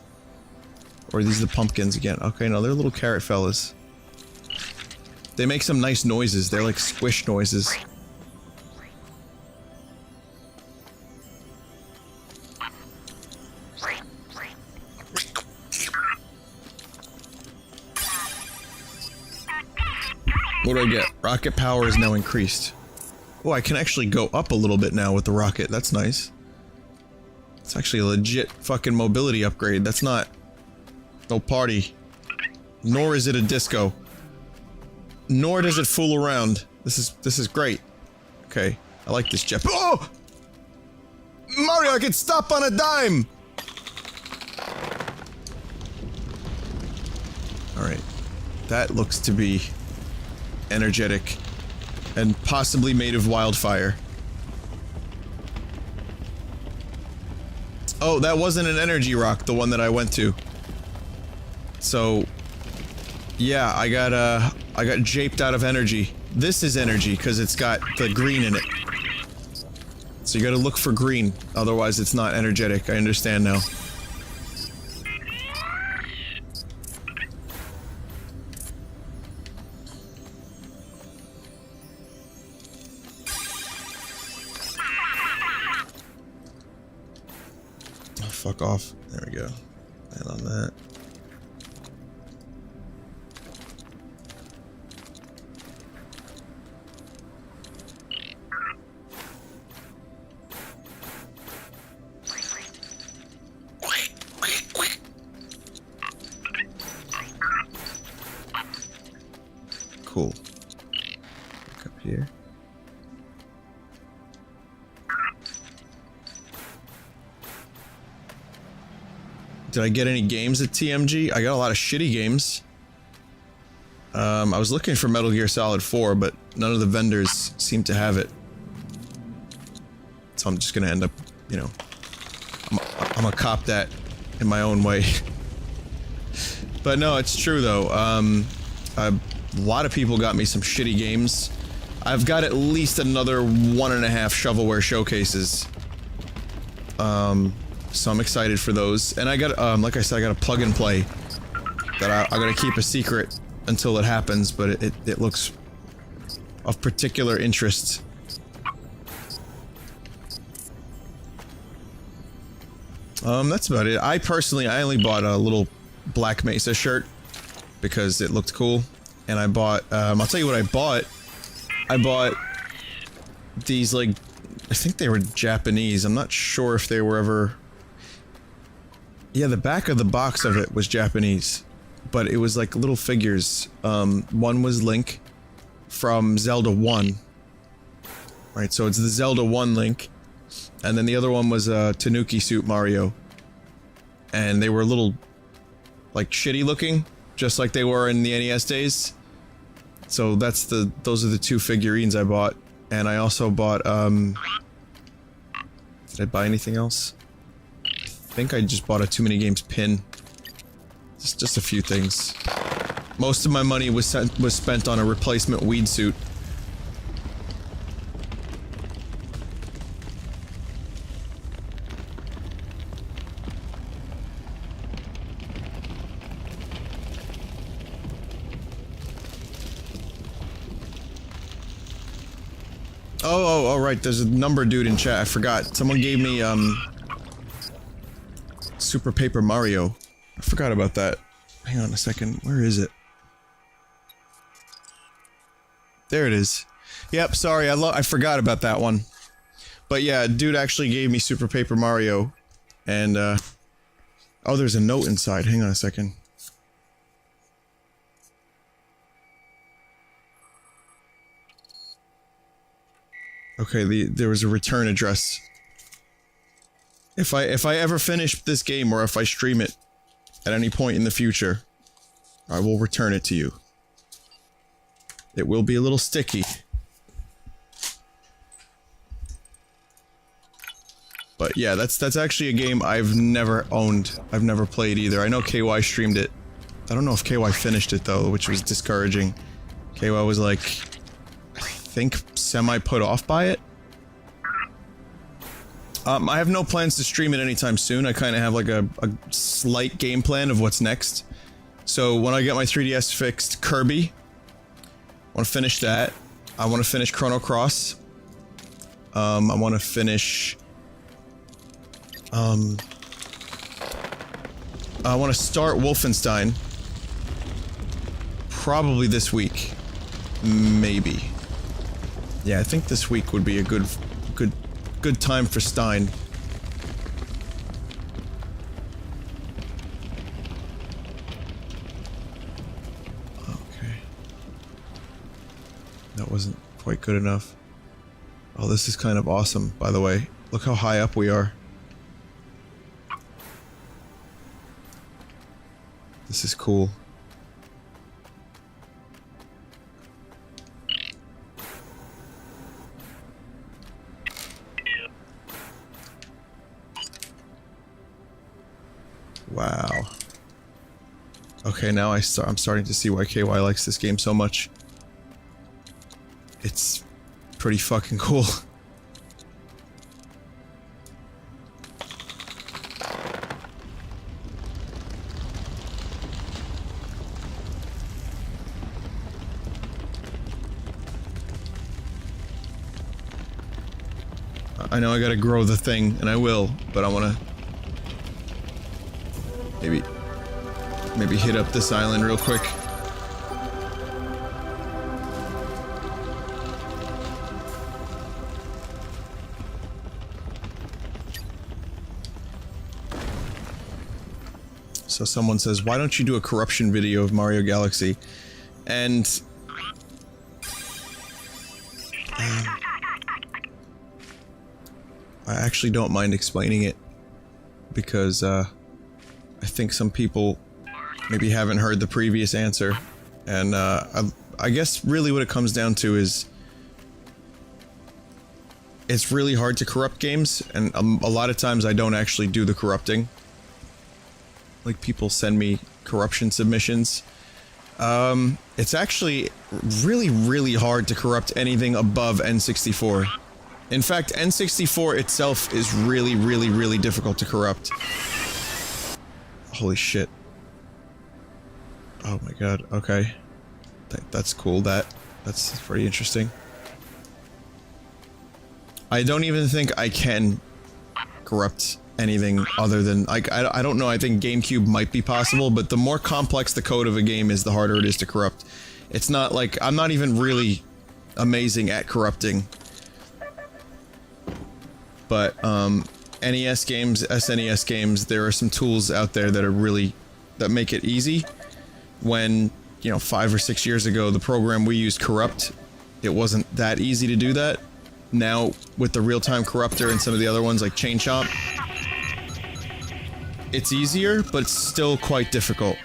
Or are these the pumpkins again? Okay, no, they're little carrot fellas. They make some nice noises. They're like squish noises. What do I get? Rocket power is now increased. Oh, I can actually go up a little bit now with the rocket. That's nice. It's actually a legit fucking mobility upgrade. That's not no party. Nor is it a disco. Nor does it fool around. This is great. Okay, I like this jet. Oh! Mario, I can stop on a dime! Alright. That looks to be energetic and possibly made of wildfire. Oh, that wasn't an energy rock, the one that I went to. So, yeah, I got japed out of energy. This is energy because it's got the green in it. So you gotta look for green, otherwise it's not energetic. I understand now. Fuck off. There we go. And on that. Cool. Look up here. Did I get any games at TMG? I got a lot of shitty games. I was looking for Metal Gear Solid 4, but none of the vendors seem to have it. So I'm just gonna end up, you know, I'm gonna cop that in my own way. But no, it's true though. A lot of people got me some shitty games. I've got at least another 1.5 shovelware showcases. So I'm excited for those. And I got, like I said, I got a plug and play that I gotta keep a secret until it happens, but it looks of particular interest. That's about it. I only bought a little Black Mesa shirt because it looked cool, and I bought, I'll tell you what I bought. I bought these, like, I think they were Japanese. I'm not sure if they were ever... Yeah, the back of the box of it was Japanese, but it was like little figures. One was Link from Zelda 1. Right, so it's the Zelda 1 Link. And then the other one was Tanuki Suit Mario. And they were a little, like, shitty looking, just like they were in the NES days. So those are the two figurines I bought. And I also bought, did I buy anything else? I think I just bought a Too Many Games pin. Just a few things. Most of my money was spent on a replacement weed suit. Oh, right, there's a number dude in chat, I forgot. Someone gave me, Super Paper Mario. I forgot about that. Hang on a second, where is it? There it is. Yep, sorry, I forgot about that one. But yeah, dude actually gave me Super Paper Mario, and, oh, there's a note inside, hang on a second. Okay, there was a return address. If I ever finish this game, or if I stream it at any point in the future, I will return it to you. It will be a little sticky. But yeah, that's actually a game I've never owned. I've never played either. I know KY streamed it. I don't know if KY finished it though, which was discouraging. KY was like, I think semi put off by it. I have no plans to stream it anytime soon. I kind of have like a slight game plan of what's next. So when I get my 3DS fixed, Kirby, I want to finish that. I want to finish Chrono Cross. I want to finish... I want to start Wolfenstein. Probably this week. Maybe. Yeah, I think this week would be a good time for Stein. Okay. That wasn't quite good enough. Oh, this is kind of awesome, by the way. Look how high up we are. This is cool. Wow. Okay, now I'm starting to see why KY likes this game so much. It's pretty fucking cool. I know I gotta grow the thing, and I will, but I wanna... Maybe hit up this island real quick. So someone says, why don't you do a corruption video of Mario Galaxy? And... I actually don't mind explaining it, because, I think some people maybe haven't heard the previous answer, and, I guess really what it comes down to is it's really hard to corrupt games, and a lot of times I don't actually do the corrupting. Like, people send me corruption submissions. It's actually really, really hard to corrupt anything above N64. In fact, N64 itself is really, really, really difficult to corrupt. Holy shit. Oh my god, okay. That's cool, that's pretty interesting. I don't even think I can corrupt anything other than, like, I don't know, I think GameCube might be possible, but the more complex the code of a game is, the harder it is to corrupt. It's not like, I'm not even really amazing at corrupting. But, NES games, SNES games, there are some tools out there that are really, that make it easy. When, you know, 5 or 6 years ago, the program we used, Corrupt, it wasn't that easy to do that. Now, with the real-time corruptor and some of the other ones like Chain Chomp, it's easier, but it's still quite difficult.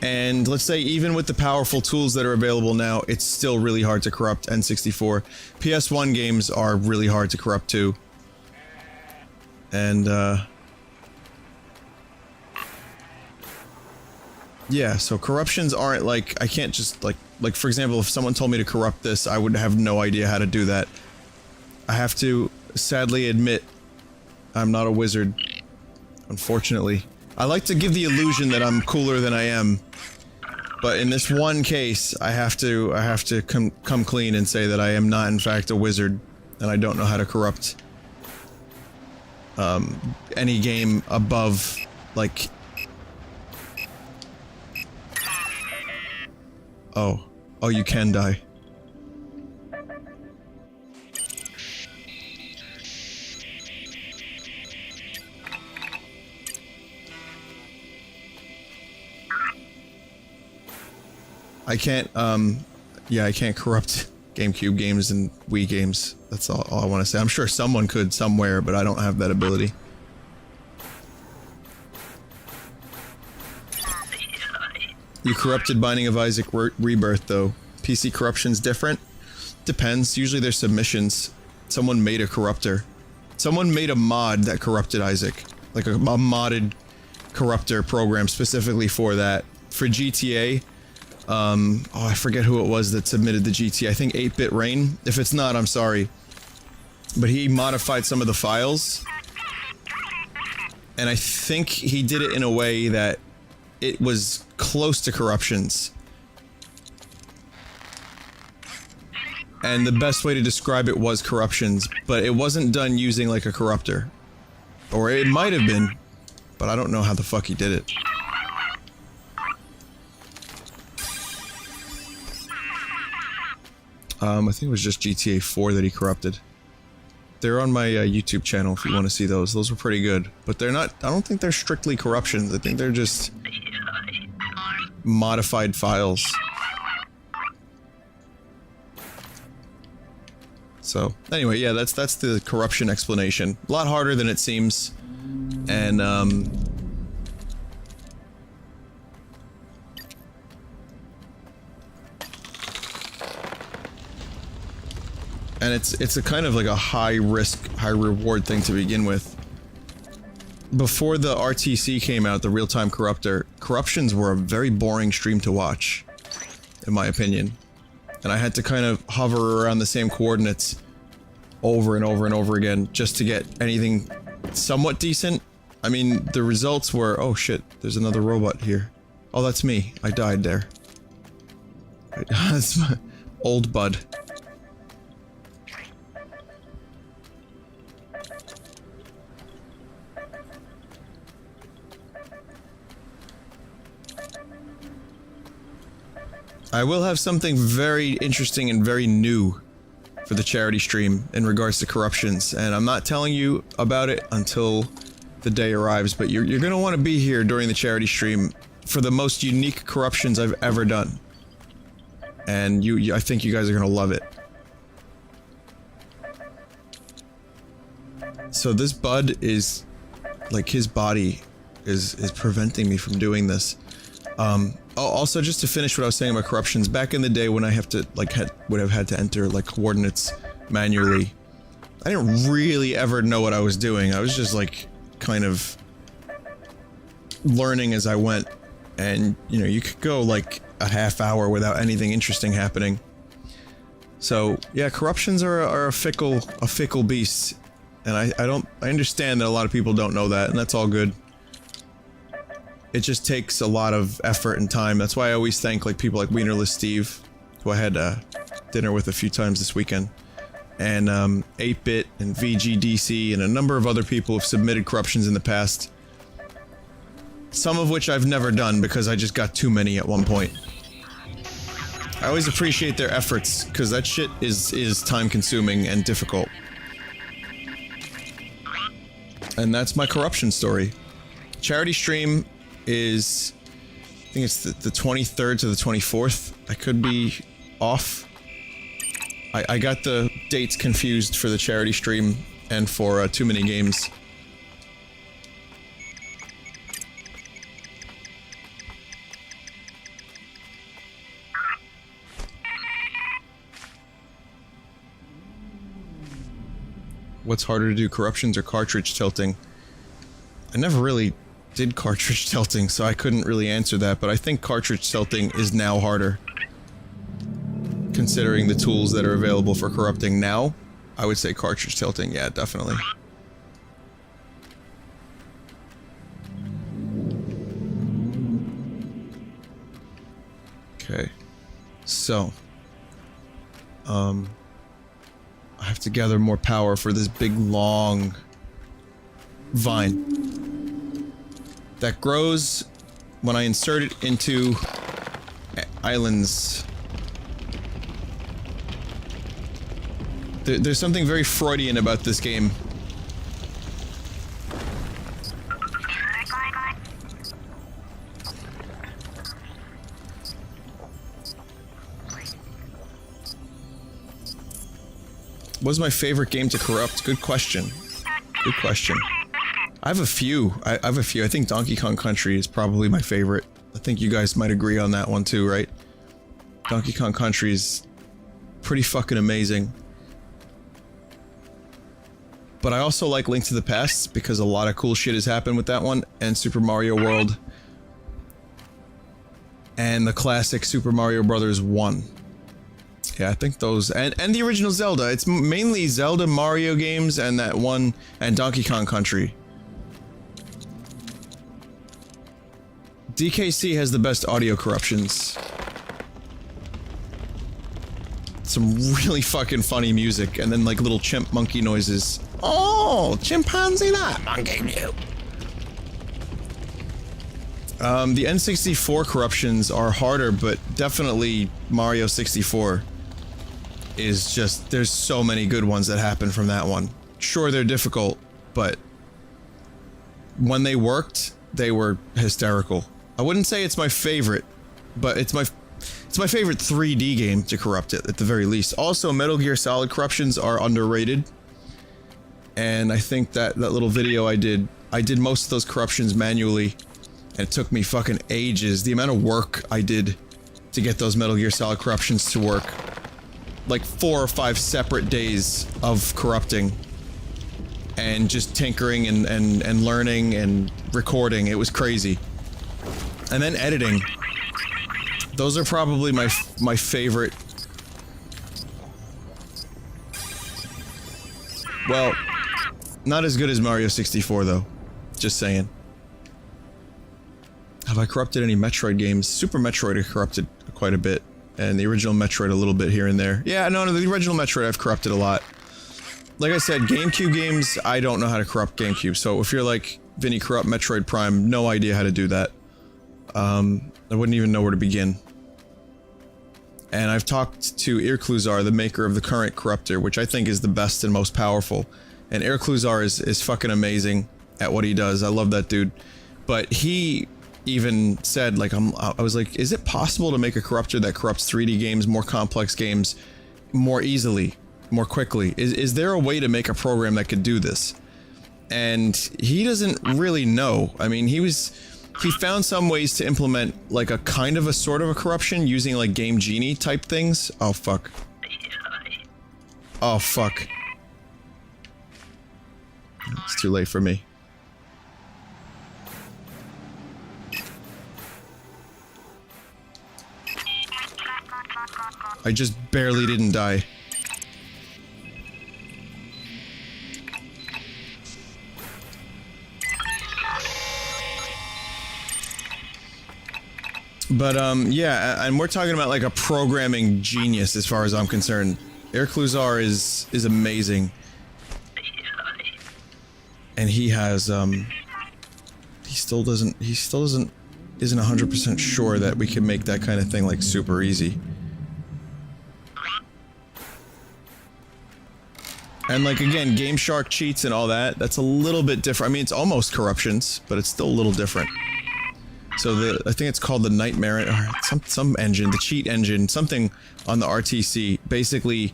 And let's say even with the powerful tools that are available now, it's still really hard to corrupt N64. PS1 games are really hard to corrupt too. And, yeah, so corruptions aren't like, I can't just like for example, if someone told me to corrupt this, I would have no idea how to do that. I have to sadly admit, I'm not a wizard, unfortunately. I like to give the illusion that I'm cooler than I am, but in this one case, I have to come clean and say that I am not in fact a wizard, and I don't know how to corrupt any game above, like... Oh, you can die. I can't, yeah, I can't corrupt GameCube games and Wii games. That's all I want to say. I'm sure someone could somewhere, but I don't have that ability. You corrupted Binding of Isaac Rebirth, though. PC corruption's different? Depends. Usually they're submissions. Someone made a corruptor. Someone made a mod that corrupted Isaac. Like a modded corruptor program specifically for that. For GTA, oh, I forget who it was that submitted the GTA. I think 8-Bit Rain. If it's not, I'm sorry. But he modified some of the files. And I think he did it in a way that it was close to corruptions. And the best way to describe it was corruptions, but it wasn't done using like a corruptor. Or it might have been, but I don't know how the fuck he did it. I think it was just GTA 4 that he corrupted. They're on my YouTube channel if you want to see those. Those were pretty good. But they're not, I don't think they're strictly corruptions. I think they're just modified files. So, anyway, yeah, that's the corruption explanation. A lot harder than it seems. And, it's a kind of like a high risk, high reward thing to begin with. Before the RTC came out, the real-time corruptor, corruptions were a very boring stream to watch, in my opinion. And I had to kind of hover around the same coordinates over and over and over again just to get anything somewhat decent. I mean, the results were, oh shit, there's another robot here. Oh, that's me. I died there. That's my old bud. I will have something very interesting and very new for the charity stream in regards to corruptions, and I'm not telling you about it until the day arrives, but you're gonna want to be here during the charity stream for the most unique corruptions I've ever done. And I think you guys are gonna love it. So this bud is, like, his body is preventing me from doing this. Also, just to finish what I was saying about corruptions, back in the day when I would have had to enter, like, coordinates manually, I didn't really ever know what I was doing. I was just, like, kind of learning as I went. And, you know, you could go, like, a half hour without anything interesting happening. So, yeah, corruptions are a fickle beast. And I understand that a lot of people don't know that, and that's all good. It just takes a lot of effort and time. That's why I always thank, like, people like Wienerless Steve, who I had dinner with a few times this weekend. and 8-Bit and VGDC and a number of other people have submitted corruptions in the past. Some of which I've never done because I just got too many at one point. I always appreciate their efforts, because that shit is time-consuming and difficult. And that's my corruption story. Charity stream is... I think it's the 23rd to the 24th. I could be off. I got the dates confused for the charity stream and for too many games. What's harder to do, corruptions or cartridge tilting? I never really did cartridge tilting, so I couldn't really answer that, but I think cartridge tilting is now harder. Considering the tools that are available for corrupting now, I would say cartridge tilting, yeah, definitely. Okay. So. I have to gather more power for this big, long vine that grows when I insert it into islands. There's something very Freudian about this game. What was my favorite game to corrupt? Good question. Good question. I have a few. I have a few. I think Donkey Kong Country is probably my favorite. I think you guys might agree on that one too, right? Donkey Kong Country is pretty fucking amazing. But I also like Link to the Past because a lot of cool shit has happened with that one, and Super Mario World. And the classic Super Mario Brothers 1. Yeah, I think those, and the original Zelda. It's mainly Zelda, Mario games, and that one, and Donkey Kong Country. DKC has the best audio corruptions. Some really fucking funny music, and then like little chimp monkey noises. Oh, chimpanzee that monkey mew. The N64 corruptions are harder, but definitely Mario 64 is just, there's so many good ones that happen from that one. Sure, they're difficult, but when they worked, they were hysterical. I wouldn't say it's my favorite, but it's my favorite 3D game to corrupt it, at the very least. Also, Metal Gear Solid corruptions are underrated. And I think that little video I did most of those corruptions manually, and it took me fucking ages. The amount of work I did to get those Metal Gear Solid corruptions to work. Like 4 or 5 separate days of corrupting. And just tinkering and learning and recording. It was crazy. And then editing. Those are probably my favorite. Well, not as good as Mario 64 though. Just saying. Have I corrupted any Metroid games? Super Metroid I corrupted quite a bit. And the original Metroid a little bit here and there. Yeah, no, the original Metroid I've corrupted a lot. Like I said, GameCube games, I don't know how to corrupt GameCube. So if you're like, Vinny, corrupt Metroid Prime, no idea how to do that. I wouldn't even know where to begin. And I've talked to Ircluzar, the maker of the current corruptor, which I think is the best and most powerful. And Ircluzar is fucking amazing at what he does. I love that dude. But he even said, like, I was like, is it possible to make a corruptor that corrupts 3D games, more complex games, more easily, more quickly? Is there a way to make a program that could do this? And he doesn't really know. I mean, he found some ways to implement, like, a kind of a sort of a corruption using, like, Game Genie type things. Oh, fuck. Oh, fuck. It's too late for me. I just barely didn't die. But, yeah, and we're talking about, like, a programming genius as far as I'm concerned. Air Cluzar is amazing. And he has, he still isn't 100% sure that we can make that kind of thing, like, super easy. And, like, again, Game Shark cheats and all that, that's a little bit different. I mean, it's almost corruptions, but it's still a little different. So I think it's called the Nightmare, or some engine, the cheat engine, something on the RTC, basically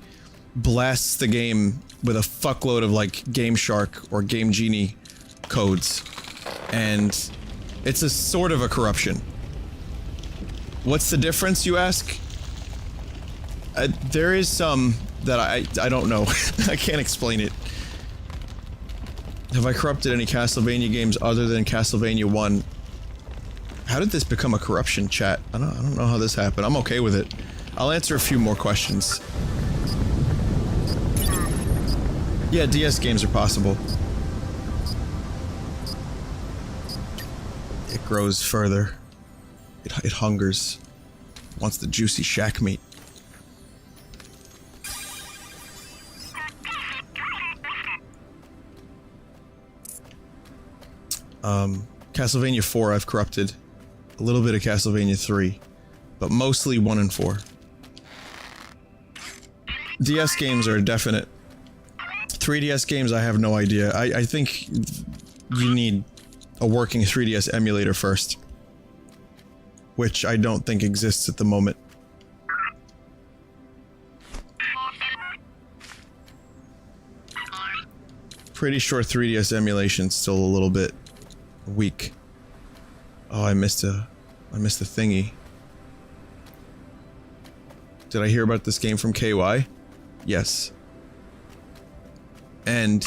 blasts the game with a fuckload of, like, Game Shark or Game Genie codes. And it's a sort of a corruption. What's the difference, you ask? There is some that I don't know. I can't explain it. Have I corrupted any Castlevania games other than Castlevania 1? How did this become a corruption, chat? I don't know how this happened. I'm okay with it. I'll answer a few more questions. Yeah, DS games are possible. It grows further. It hungers. Wants the juicy shack meat. Castlevania 4 I've corrupted. A little bit of Castlevania 3. But mostly 1 and 4. DS games are definite. 3DS games I have no idea. I think you need a working 3DS emulator first. Which I don't think exists at the moment. Pretty sure 3DS emulation's still a little bit weak. Oh, I missed a thingy. Did I hear about this game from KY? Yes. And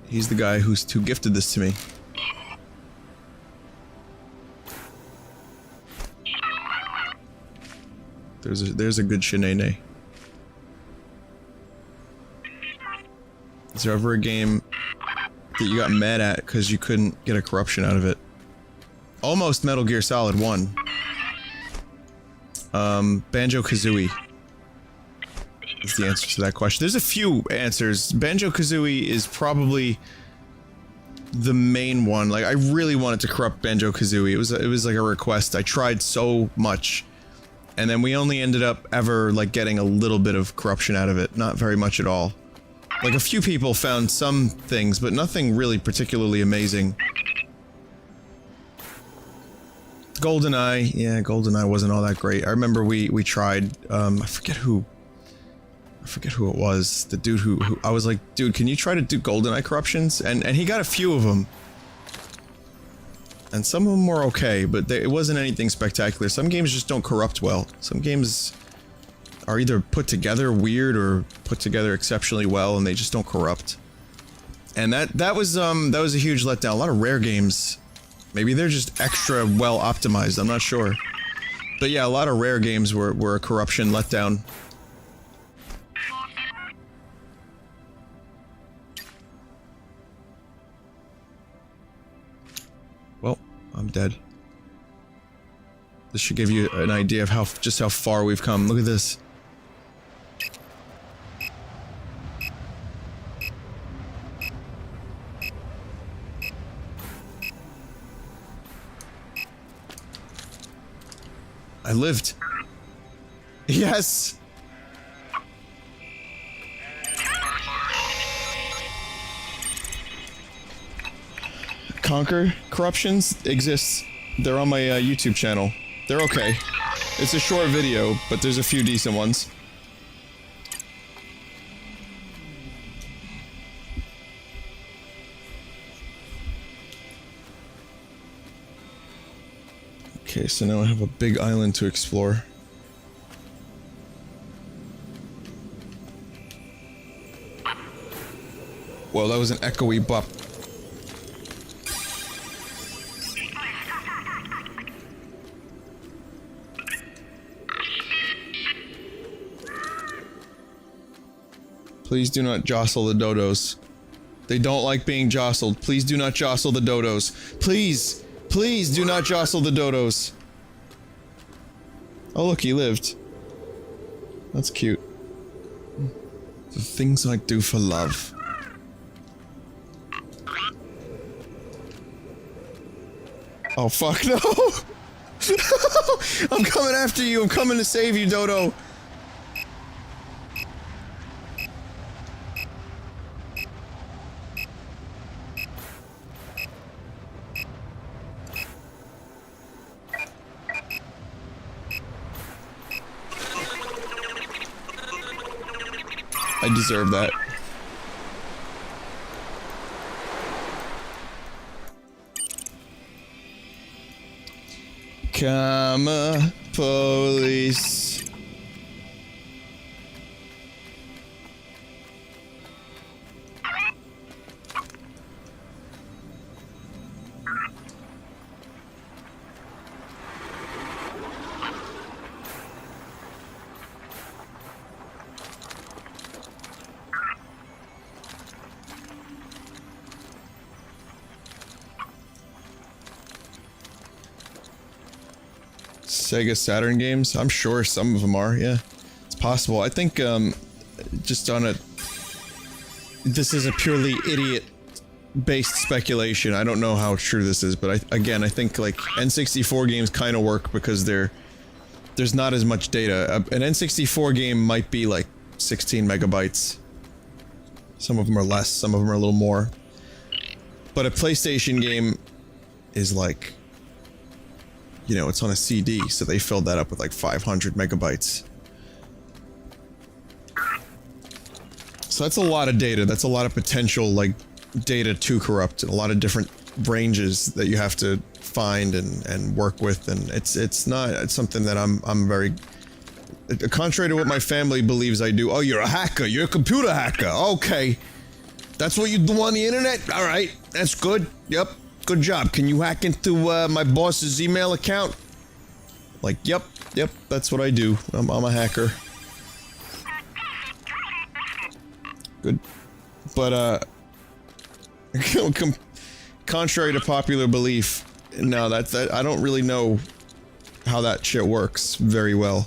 he's the guy who gifted this to me. There's a good shenane. Is there ever a game that you got mad at because you couldn't get a corruption out of it? Almost Metal Gear Solid 1. Banjo-Kazooie is the answer to that question. There's a few answers. Banjo-Kazooie is probably the main one. Like, I really wanted to corrupt Banjo-Kazooie. It was like a request. I tried so much. And then we only ended up ever, like, getting a little bit of corruption out of it. Not very much at all. Like, a few people found some things, but nothing really particularly amazing. GoldenEye, yeah, GoldenEye wasn't all that great. I remember we tried, I forget who it was. The dude who I was like, dude, can you try to do GoldenEye corruptions? And he got a few of them. And some of them were okay, but it wasn't anything spectacular. Some games just don't corrupt well. Some games are either put together weird or put together exceptionally well, and they just don't corrupt. And that was a huge letdown. A lot of rare games, maybe they're just extra well optimized. I'm not sure, but yeah, a lot of rare games were a corruption letdown. Well, I'm dead. This should give you an idea of just how far we've come. Look at this. I lived. Yes! Conquer corruptions exists. They're on my YouTube channel. They're okay. It's a short video, but there's a few decent ones. Okay, so now I have a big island to explore. Whoa, that was an echoey bop. Please do not jostle the dodos. They don't like being jostled. Please do not jostle the dodos. Please! Please do not jostle the dodos. Oh look, he lived. That's cute. The things I do for love. Oh fuck no! I'm coming after you, I'm coming to save you, Dodo! I deserve that. Comma, police. Sega Saturn games? I'm sure some of them are, yeah. It's possible. I think, just on a... This is a purely idiot-based speculation. I don't know how true this is, but again, I think, like, N64 games kind of work because there's not as much data. An N64 game might be, like, 16 megabytes. Some of them are less, some of them are a little more. But a PlayStation game is, like... You know, it's on a CD, so they filled that up with like 500 megabytes. So that's a lot of data. That's a lot of potential, like, data to corrupt, and a lot of different ranges that you have to find and work with, and it's something that I'm very... Contrary to what my family believes I do. Oh, you're a hacker. You're a computer hacker. Okay. That's what you do on the internet? Alright. That's good. Yep. Good job. Can you hack into my boss's email account? Like, yep, that's what I do. I'm a hacker. Good. But, contrary to popular belief, no, that I don't really know how that shit works very well.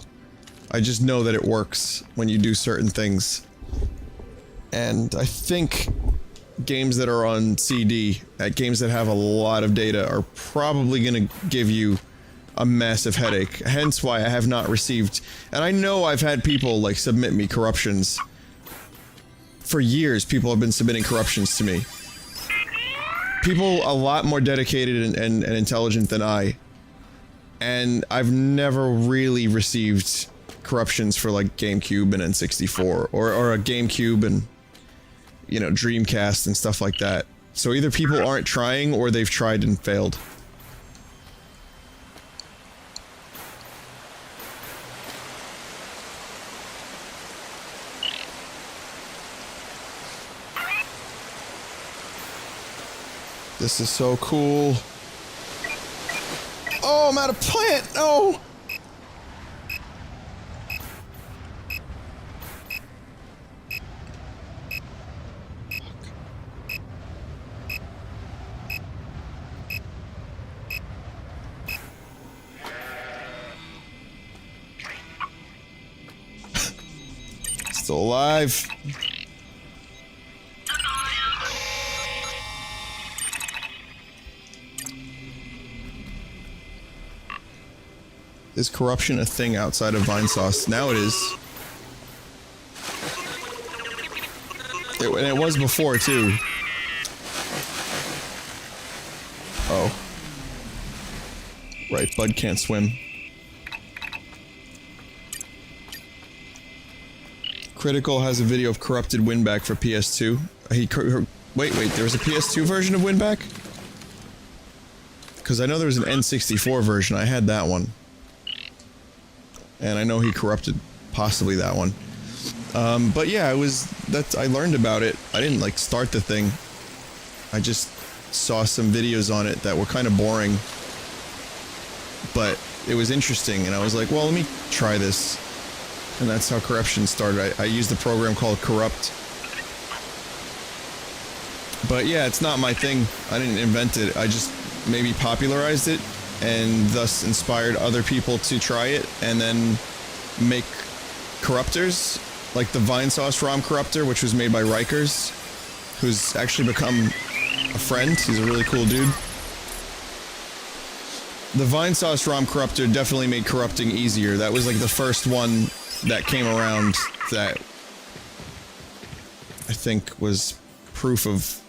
I just know that it works when you do certain things. And I think games that are on CD, games that have a lot of data, are probably gonna give you a massive headache. Hence why I have not received... And I know I've had people, like, submit me corruptions. For years, people have been submitting corruptions to me. People a lot more dedicated and intelligent than I. And I've never really received corruptions for, like, GameCube and N64. Or a GameCube and... you know, Dreamcast and stuff like that. So either people aren't trying, or they've tried and failed. This is so cool. Oh, I'm out of plant! No! Still alive. Is corruption a thing outside of Vinesauce? Now it is. And it was before, too. Oh. Right, Bud can't swim. Critical has a video of corrupted Winback for PS2. Wait, there was a PS2 version of Winback? Because I know there was an N64 version, I had that one. And I know he corrupted possibly that one. But yeah, I learned about it. I didn't, like, start the thing. I just saw some videos on it that were kind of boring. But it was interesting, and I was like, well, let me try this. And that's how corruption started. I used a program called Corrupt. But yeah, it's not my thing. I didn't invent it. I just maybe popularized it, and thus inspired other people to try it, and then make corruptors. like the Vinesauce ROM corruptor, which was made by Rikers, who's actually become a friend. He's a really cool dude. The Vinesauce ROM corruptor definitely made corrupting easier. That was like the first one that came around that I think was proof of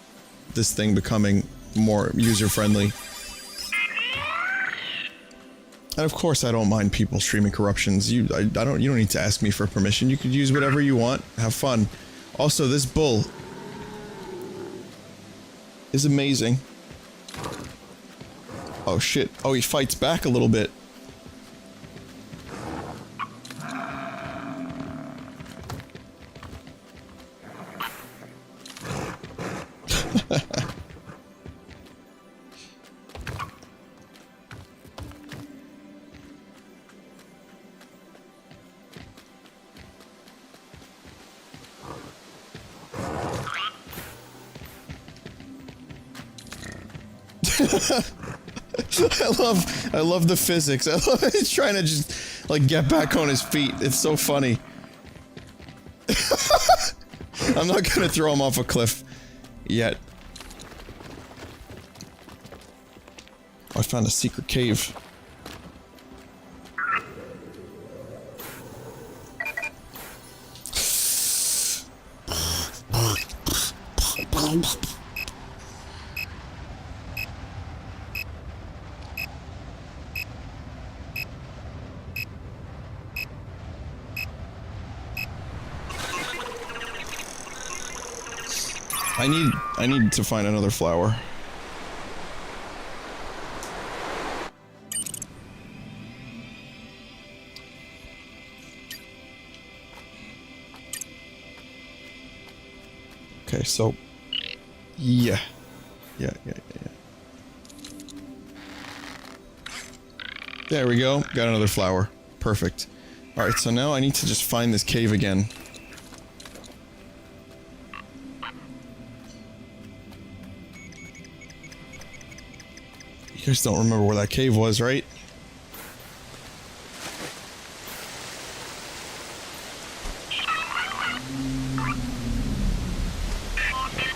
this thing becoming more user-friendly. And of course I don't mind people streaming corruptions. You don't need to ask me for permission. You could use whatever you want. Have fun. Also, this bull is amazing. Oh shit. Oh, he fights back a little bit. I love the physics. I love he's trying to just like get back on his feet. It's so funny. I'm not gonna throw him off a cliff yet. I found a secret cave. I need to find another flower. Okay, so yeah. There we go. Got another flower. Perfect. All right, so now I need to just find this cave again. You guys don't remember where that cave was, right?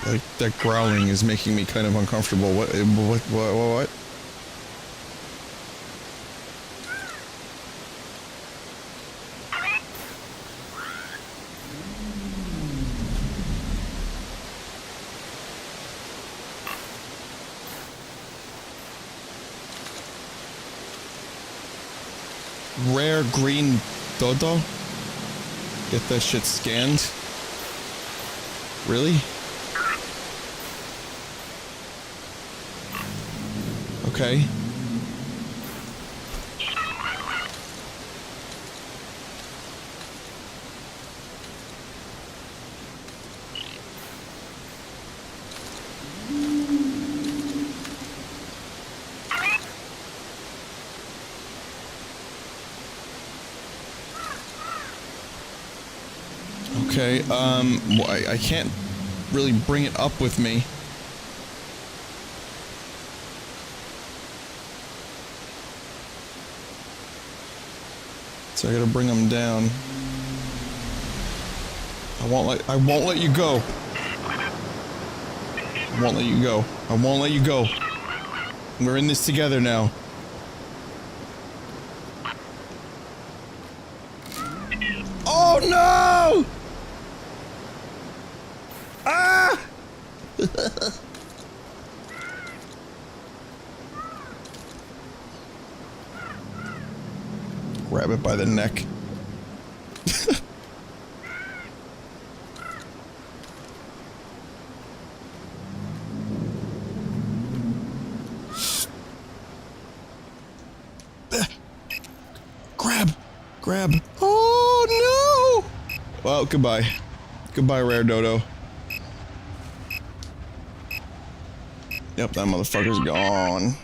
Like, that growling is making me kind of uncomfortable. What? Rare green dodo? Get that shit scanned? Really? Okay. Okay, well, I can't really bring it up with me. So I gotta bring them down. I won't let you go. I won't let you go. I won't let you go. We're in this together now. Oh no! Ah! Grab it by the neck. Grab. Oh no! Well, goodbye. Goodbye, rare dodo. Yep, that motherfucker's gone.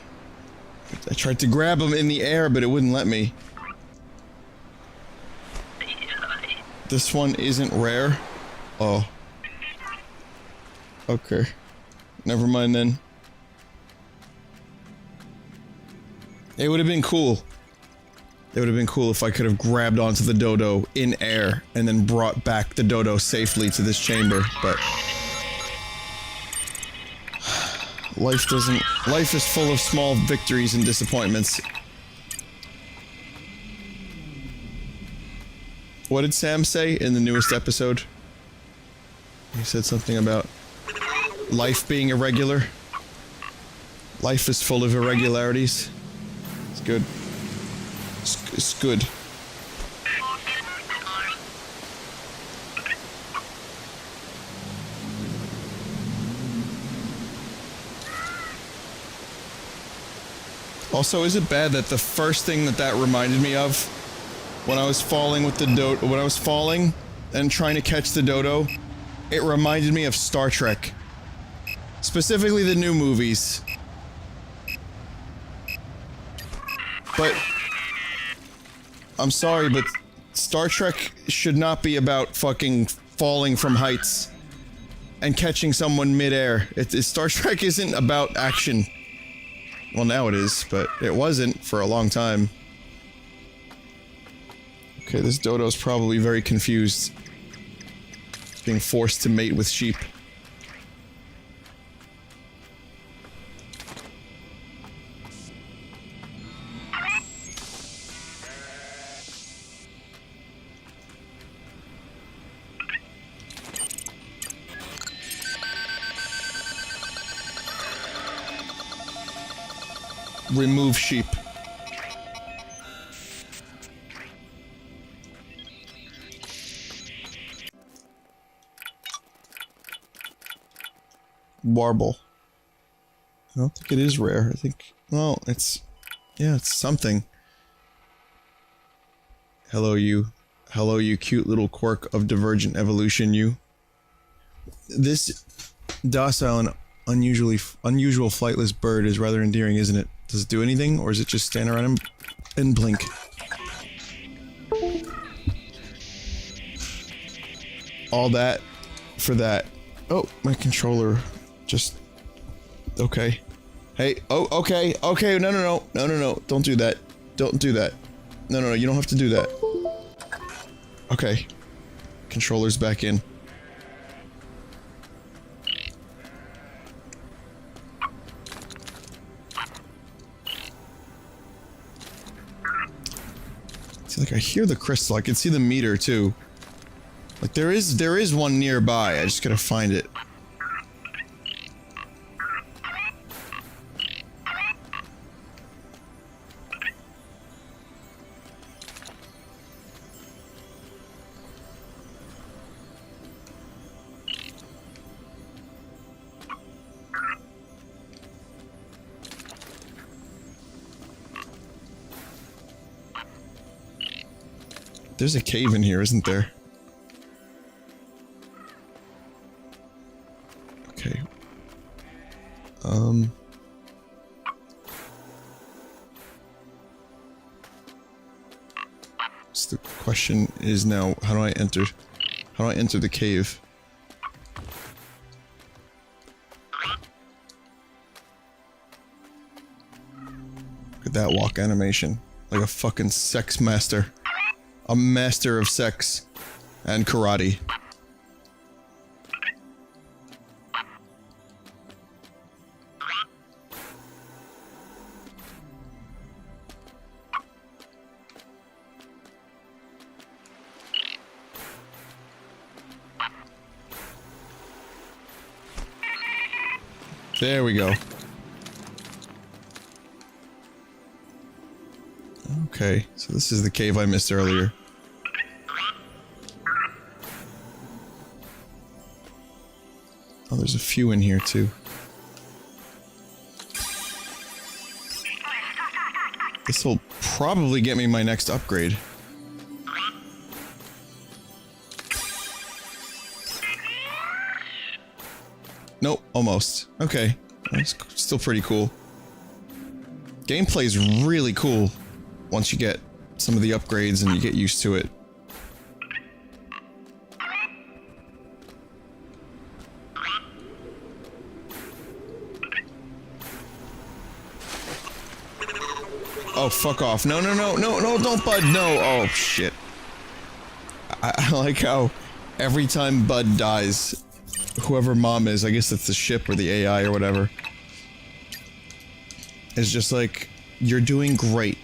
I tried to grab him in the air, but it wouldn't let me. This one isn't rare? Oh. Okay. Never mind then. It would have been cool It would have been cool if I could have grabbed onto the dodo in air and then brought back the dodo safely to this chamber, but... Life is full of small victories and disappointments. What did Sam say in the newest episode? He said something about life being irregular. Life is full of irregularities. It's good. It's good. Also, is it bad that the first thing that reminded me of when I was falling with the when I was falling and trying to catch the dodo, it reminded me of Star Trek. Specifically the new movies. But I'm sorry, but Star Trek should not be about fucking falling from heights and catching someone midair. Star Trek isn't about action. Well, now it is, but it wasn't for a long time. Okay, this dodo's probably very confused. Being forced to mate with sheep. Remove sheep. Warble. I don't think it is rare. I think, well, it's, yeah, it's something. Hello, you. Hello, you cute little quirk of divergent evolution, you. This docile and unusual flightless bird is rather endearing, isn't it? Does it do anything, or is it just stand around and blink? All that for that. Oh, my controller just... Okay. Hey, oh, okay, okay, no, don't do that. Don't do that. No, you don't have to do that. Okay. Controller's back in. See, like, I hear the crystal. I can see the meter, too. Like, there is one nearby. I just gotta find it. There's a cave in here, isn't there? Okay. So the question is now, how do I enter the cave? Look at that walk animation. Like a fucking sex master. A master of sex and karate. There we go. Okay, so this is the cave I missed earlier. Oh, there's a few in here too. This will probably get me my next upgrade. Nope, almost. Okay, that's still pretty cool. Gameplay's really cool once you get some of the upgrades and you get used to it. Oh, fuck off. No, no, no, no, no, don't Bud, no. Oh, shit. I like how every time Bud dies, whoever mom is, I guess it's the ship or the AI or whatever, is just like, you're doing great.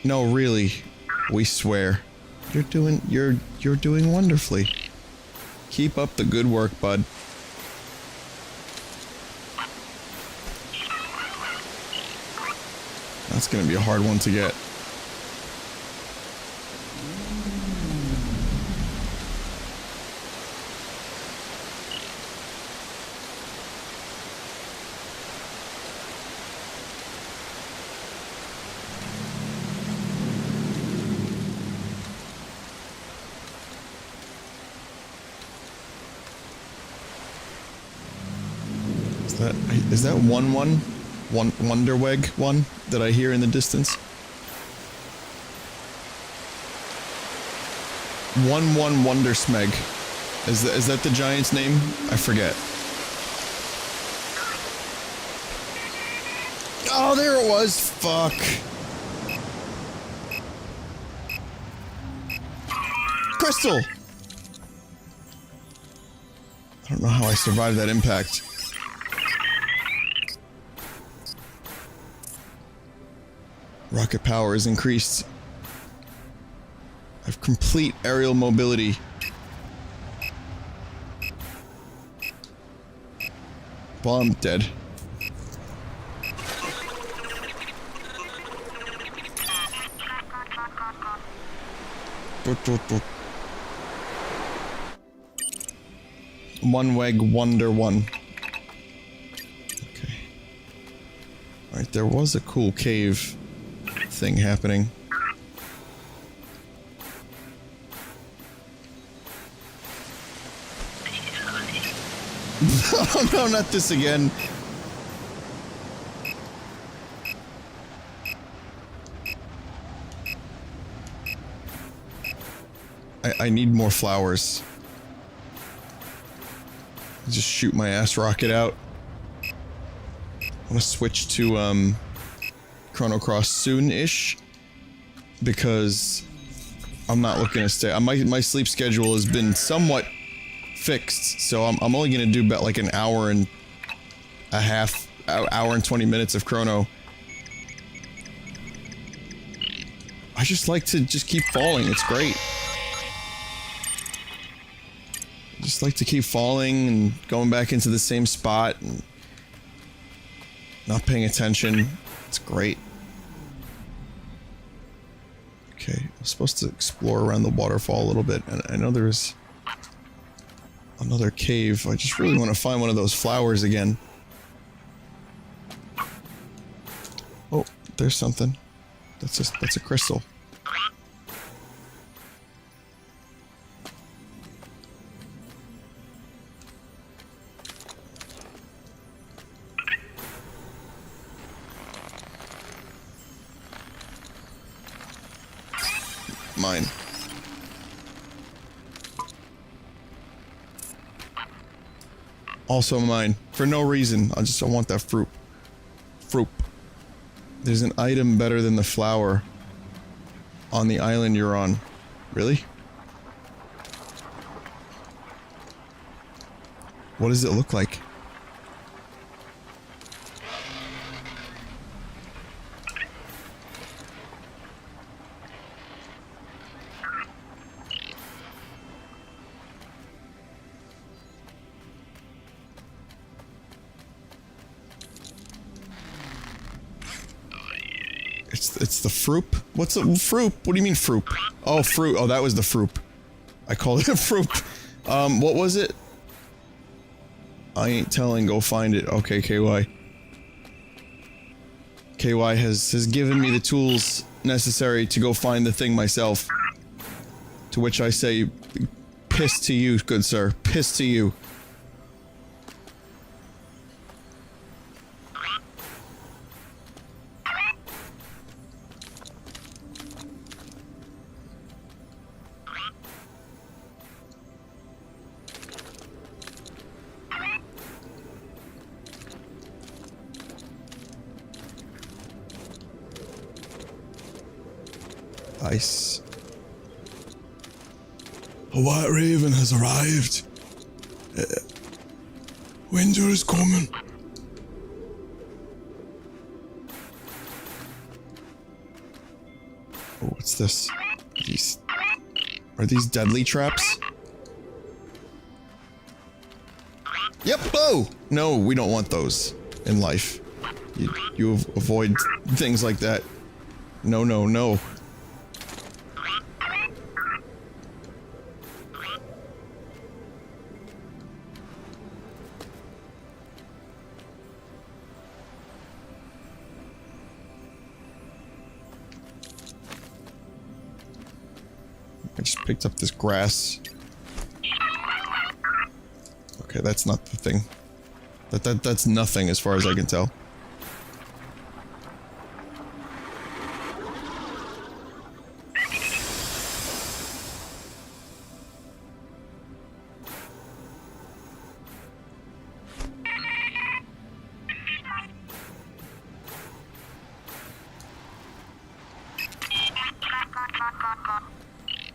No, really, we swear. You're doing wonderfully. Keep up the good work, Bud. That's gonna be a hard one to get. Is that one Wonderweg one that I hear in the distance? One Wondersmeg. Is that the giant's name? I forget. Oh, there it was. Fuck. Crystal. I don't know how I survived that impact. Rocket power is increased. I have complete aerial mobility. Well, I'm dead. One Weg Wonder One. Okay. Alright, there was a cool cave thing happening. Oh no, not this again. I need more flowers. Just shoot my ass rocket out. I want to switch to Chrono Cross soon-ish, because I'm not looking to stay. My sleep schedule has been somewhat fixed, so I'm only gonna do about like an hour and a half, hour and 20 minutes of Chrono. I just like to just keep falling. It's great. I just like to keep falling and going back into the same spot and not paying attention. It's great. Okay, I'm supposed to explore around the waterfall a little bit, and I know there's another cave. I just really want to find one of those flowers again. Oh, there's something. That's a crystal. Mine. Also mine. For no reason. I want that fruit. Fruit. There's an item better than the flower on the island you're on. Really? What does it look like? It's the fruit? What's a fruit? What do you mean fruit? Oh, fruit. Oh, that was the fruit. I called it a fruit. What was it? I ain't telling, go find it. Okay, KY. KY has given me the tools necessary to go find the thing myself. To which I say, piss to you, good sir. Piss to you. Ice. A white raven has arrived. Winter is coming. Oh, what's this? Are these deadly traps? Yep. Oh! No, we don't want those in life. You avoid things like that. No, no, no. I just picked up this grass. Okay, that's not the thing. That's nothing as far as I can tell.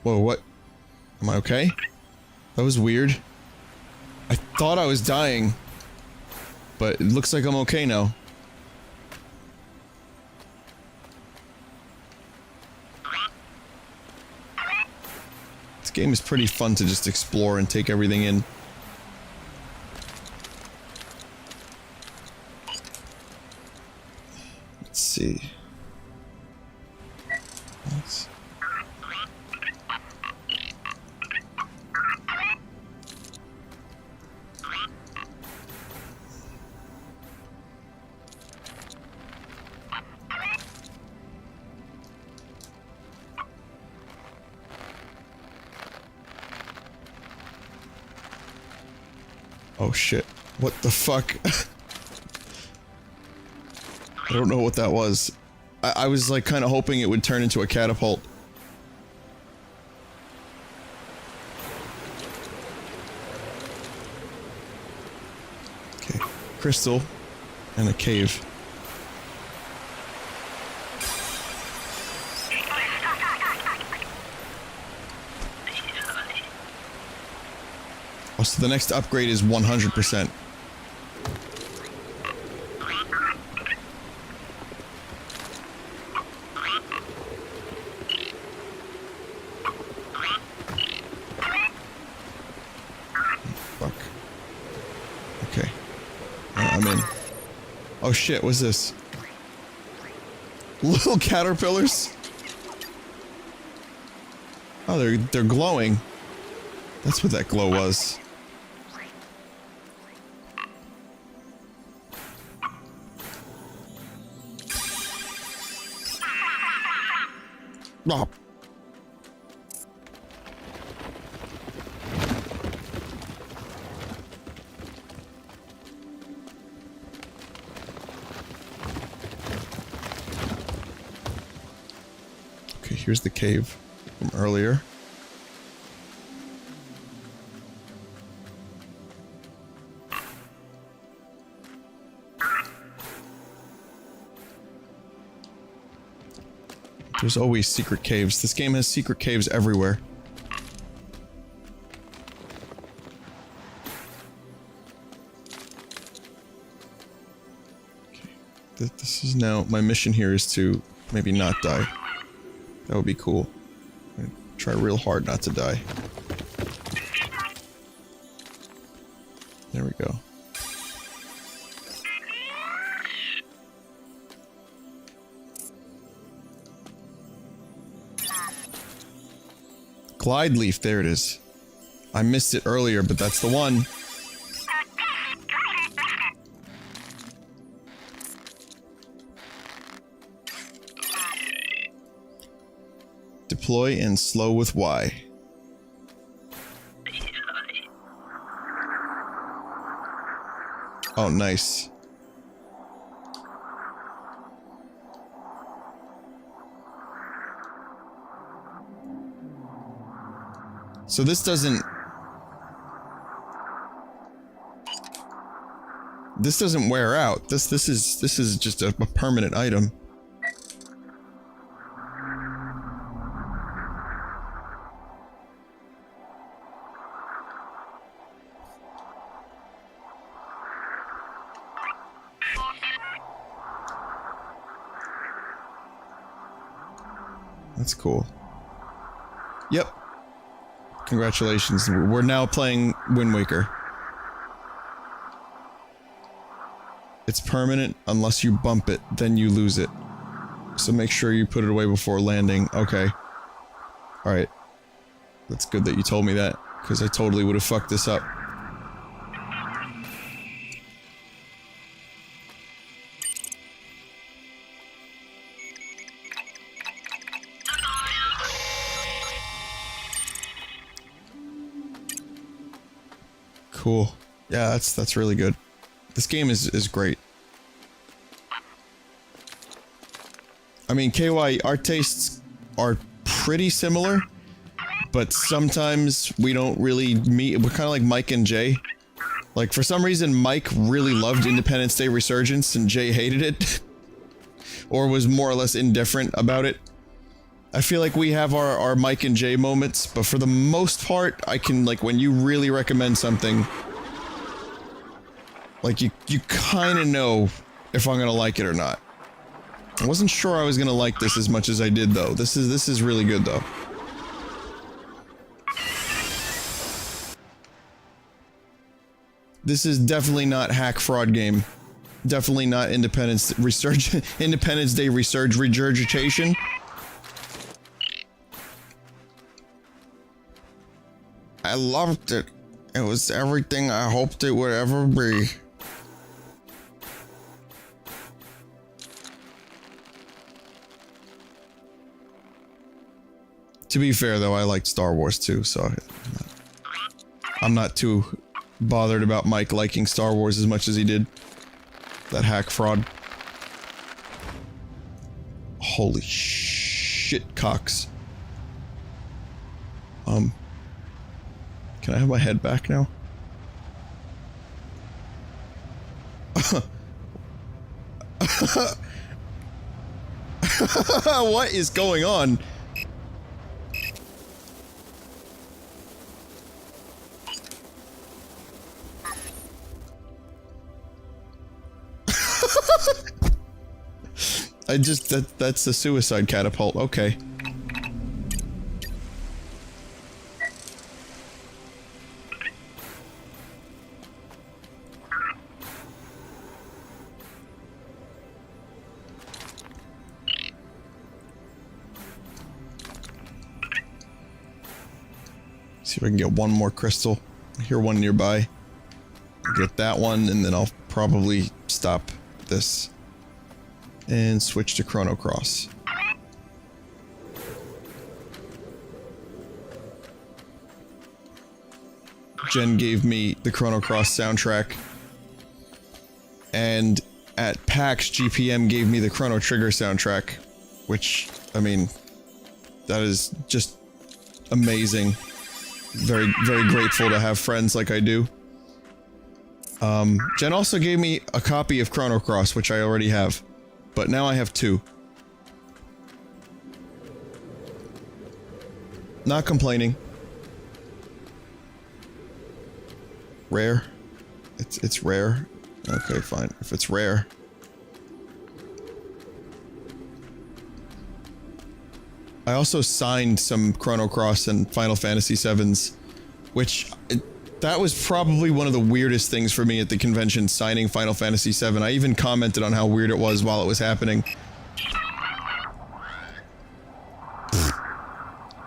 Whoa, what? Am I okay? That was weird. I thought I was dying, but it looks like I'm okay now. This game is pretty fun to just explore and take everything in. Let's see. Oh shit. What the fuck? I don't know what that was. I was like kind of hoping it would turn into a catapult. Okay. Crystal and a cave. Oh, so the next upgrade is 100%. Fuck. Okay. I'm in. Oh shit, what's this? Little caterpillars? Oh, they're glowing. That's what that glow was. Oh. Okay, here's the cave from earlier. There's always secret caves. This game has secret caves everywhere. Okay. This is now... My mission here is to maybe not die. That would be cool. I'm gonna try real hard not to die. There we go. Glide leaf, there it is. I missed it earlier, but that's the one. Deploy and slow with Y. Oh, nice. So this doesn't wear out. This is just a permanent item. That's cool. Yep. Congratulations. We're now playing Wind Waker. It's permanent unless you bump it, then you lose it. So make sure you put it away before landing. Okay. Alright. That's good that you told me that, because I totally would have fucked this up. Cool. Yeah, that's really good. This game is great. I mean, KY, our tastes are pretty similar, but sometimes we don't really meet. We're kind of like Mike and Jay. Like, for some reason, Mike really loved Independence Day Resurgence and Jay hated it. Or was more or less indifferent about it. I feel like we have our Mike and Jay moments, but for the most part, I can, like, when you really recommend something, like, you kinda know if I'm gonna like it or not. I wasn't sure I was gonna like this as much as I did, though. This is really good, though. This is definitely not hack fraud game. Definitely not Independence Day regurgitation. I loved it. It was everything I hoped it would ever be. To be fair, though, I liked Star Wars too, so I'm not too bothered about Mike liking Star Wars as much as he did. That hack fraud. Holy shit, cocks. Can I have my head back now? What is going on? That's a suicide catapult, okay. See if I can get one more crystal. I hear one nearby. Get that one, and then I'll probably stop this. And switch to Chrono Cross. Jen gave me the Chrono Cross soundtrack. And at PAX, GPM gave me the Chrono Trigger soundtrack. Which, I mean, that is just amazing. Very, very grateful to have friends like I do. Jen also gave me a copy of Chrono Cross, which I already have. But now I have two. Not complaining. Rare? It's rare? Okay, fine. If it's rare. I also signed some Chrono Cross and Final Fantasy VII's, which... that was probably one of the weirdest things for me at the convention, signing Final Fantasy VII. I even commented on how weird it was while it was happening.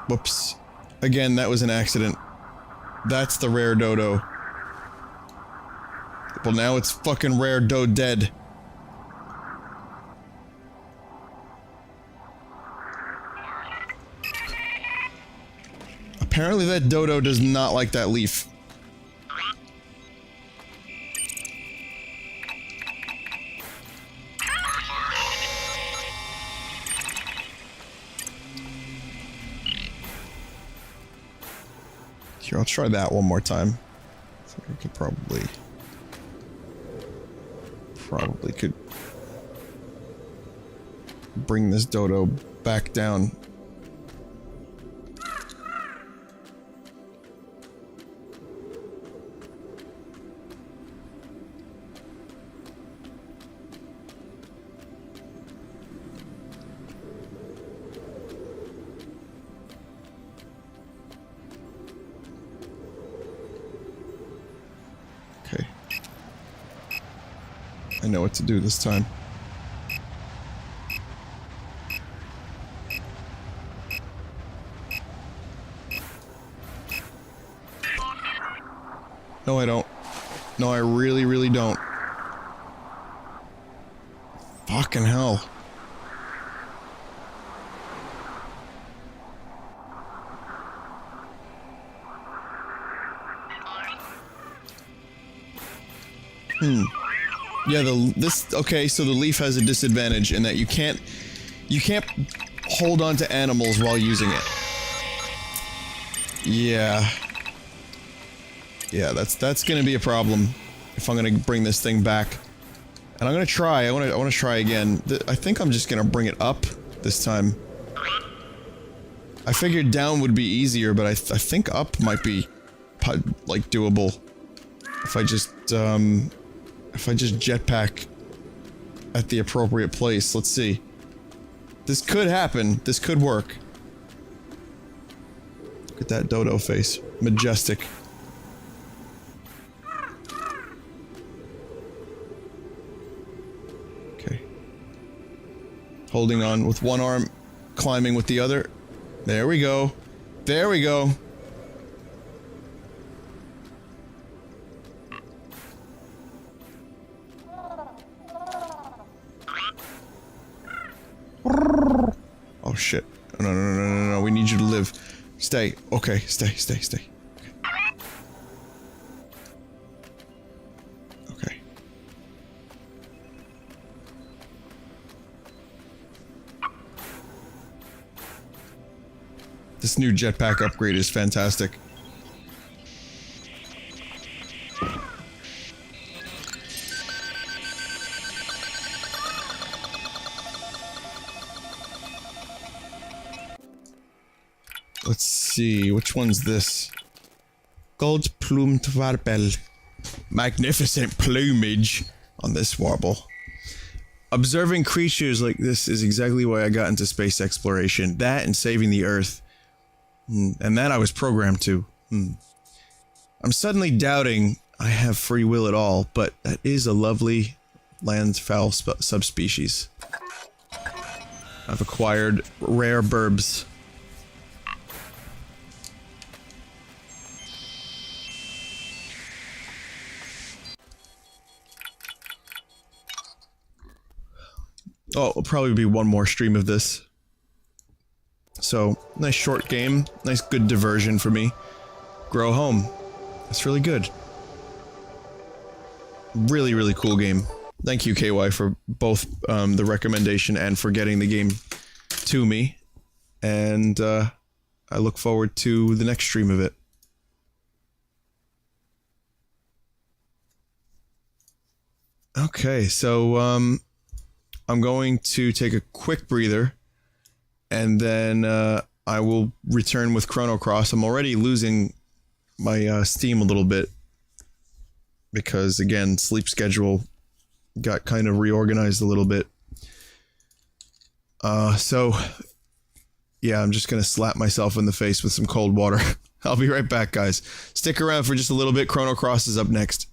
Whoops. Again, that was an accident. That's the rare dodo. Well, now it's fucking rare do dead. Apparently that dodo does not like that leaf. Here, I'll try that one more time. I think I could probably could bring this dodo back down. I know what to do this time. No, I don't. No, I really, really don't. Fucking hell. Yeah, okay, so the leaf has a disadvantage in that you can't hold on to animals while using it. Yeah. Yeah, that's gonna be a problem if I'm gonna bring this thing back. And I'm gonna try, I wanna try again. I think I'm just gonna bring it up this time. I figured down would be easier, but I think up might be, like, doable. If I just jetpack at the appropriate place. Let's see. This could happen. This could work. Look at that dodo face. Majestic. Okay. Holding on with one arm, climbing with the other. There we go. There we go. Oh shit. No, we need you to live. Stay. Okay, stay. Okay. This new jetpack upgrade is fantastic. Let's see, which one's this? Gold-plumed warble. Magnificent plumage on this warble. Observing creatures like this is exactly why I got into space exploration. That and saving the Earth. And that I was programmed to. I'm suddenly doubting I have free will at all, but that is a lovely landfowl subspecies. I've acquired rare burbs. Oh, it'll probably be one more stream of this. So, nice short game. Nice good diversion for me. Grow home. That's really good. Really, really cool game. Thank you, KY, for both the recommendation and for getting the game to me. And I look forward to the next stream of it. Okay, so I'm going to take a quick breather, and then I will return with Chrono Cross. I'm already losing my Steam a little bit, because, again, sleep schedule got kind of reorganized a little bit. So, yeah, I'm just gonna slap myself in the face with some cold water. I'll be right back, guys. Stick around for just a little bit. Chrono Cross is up next.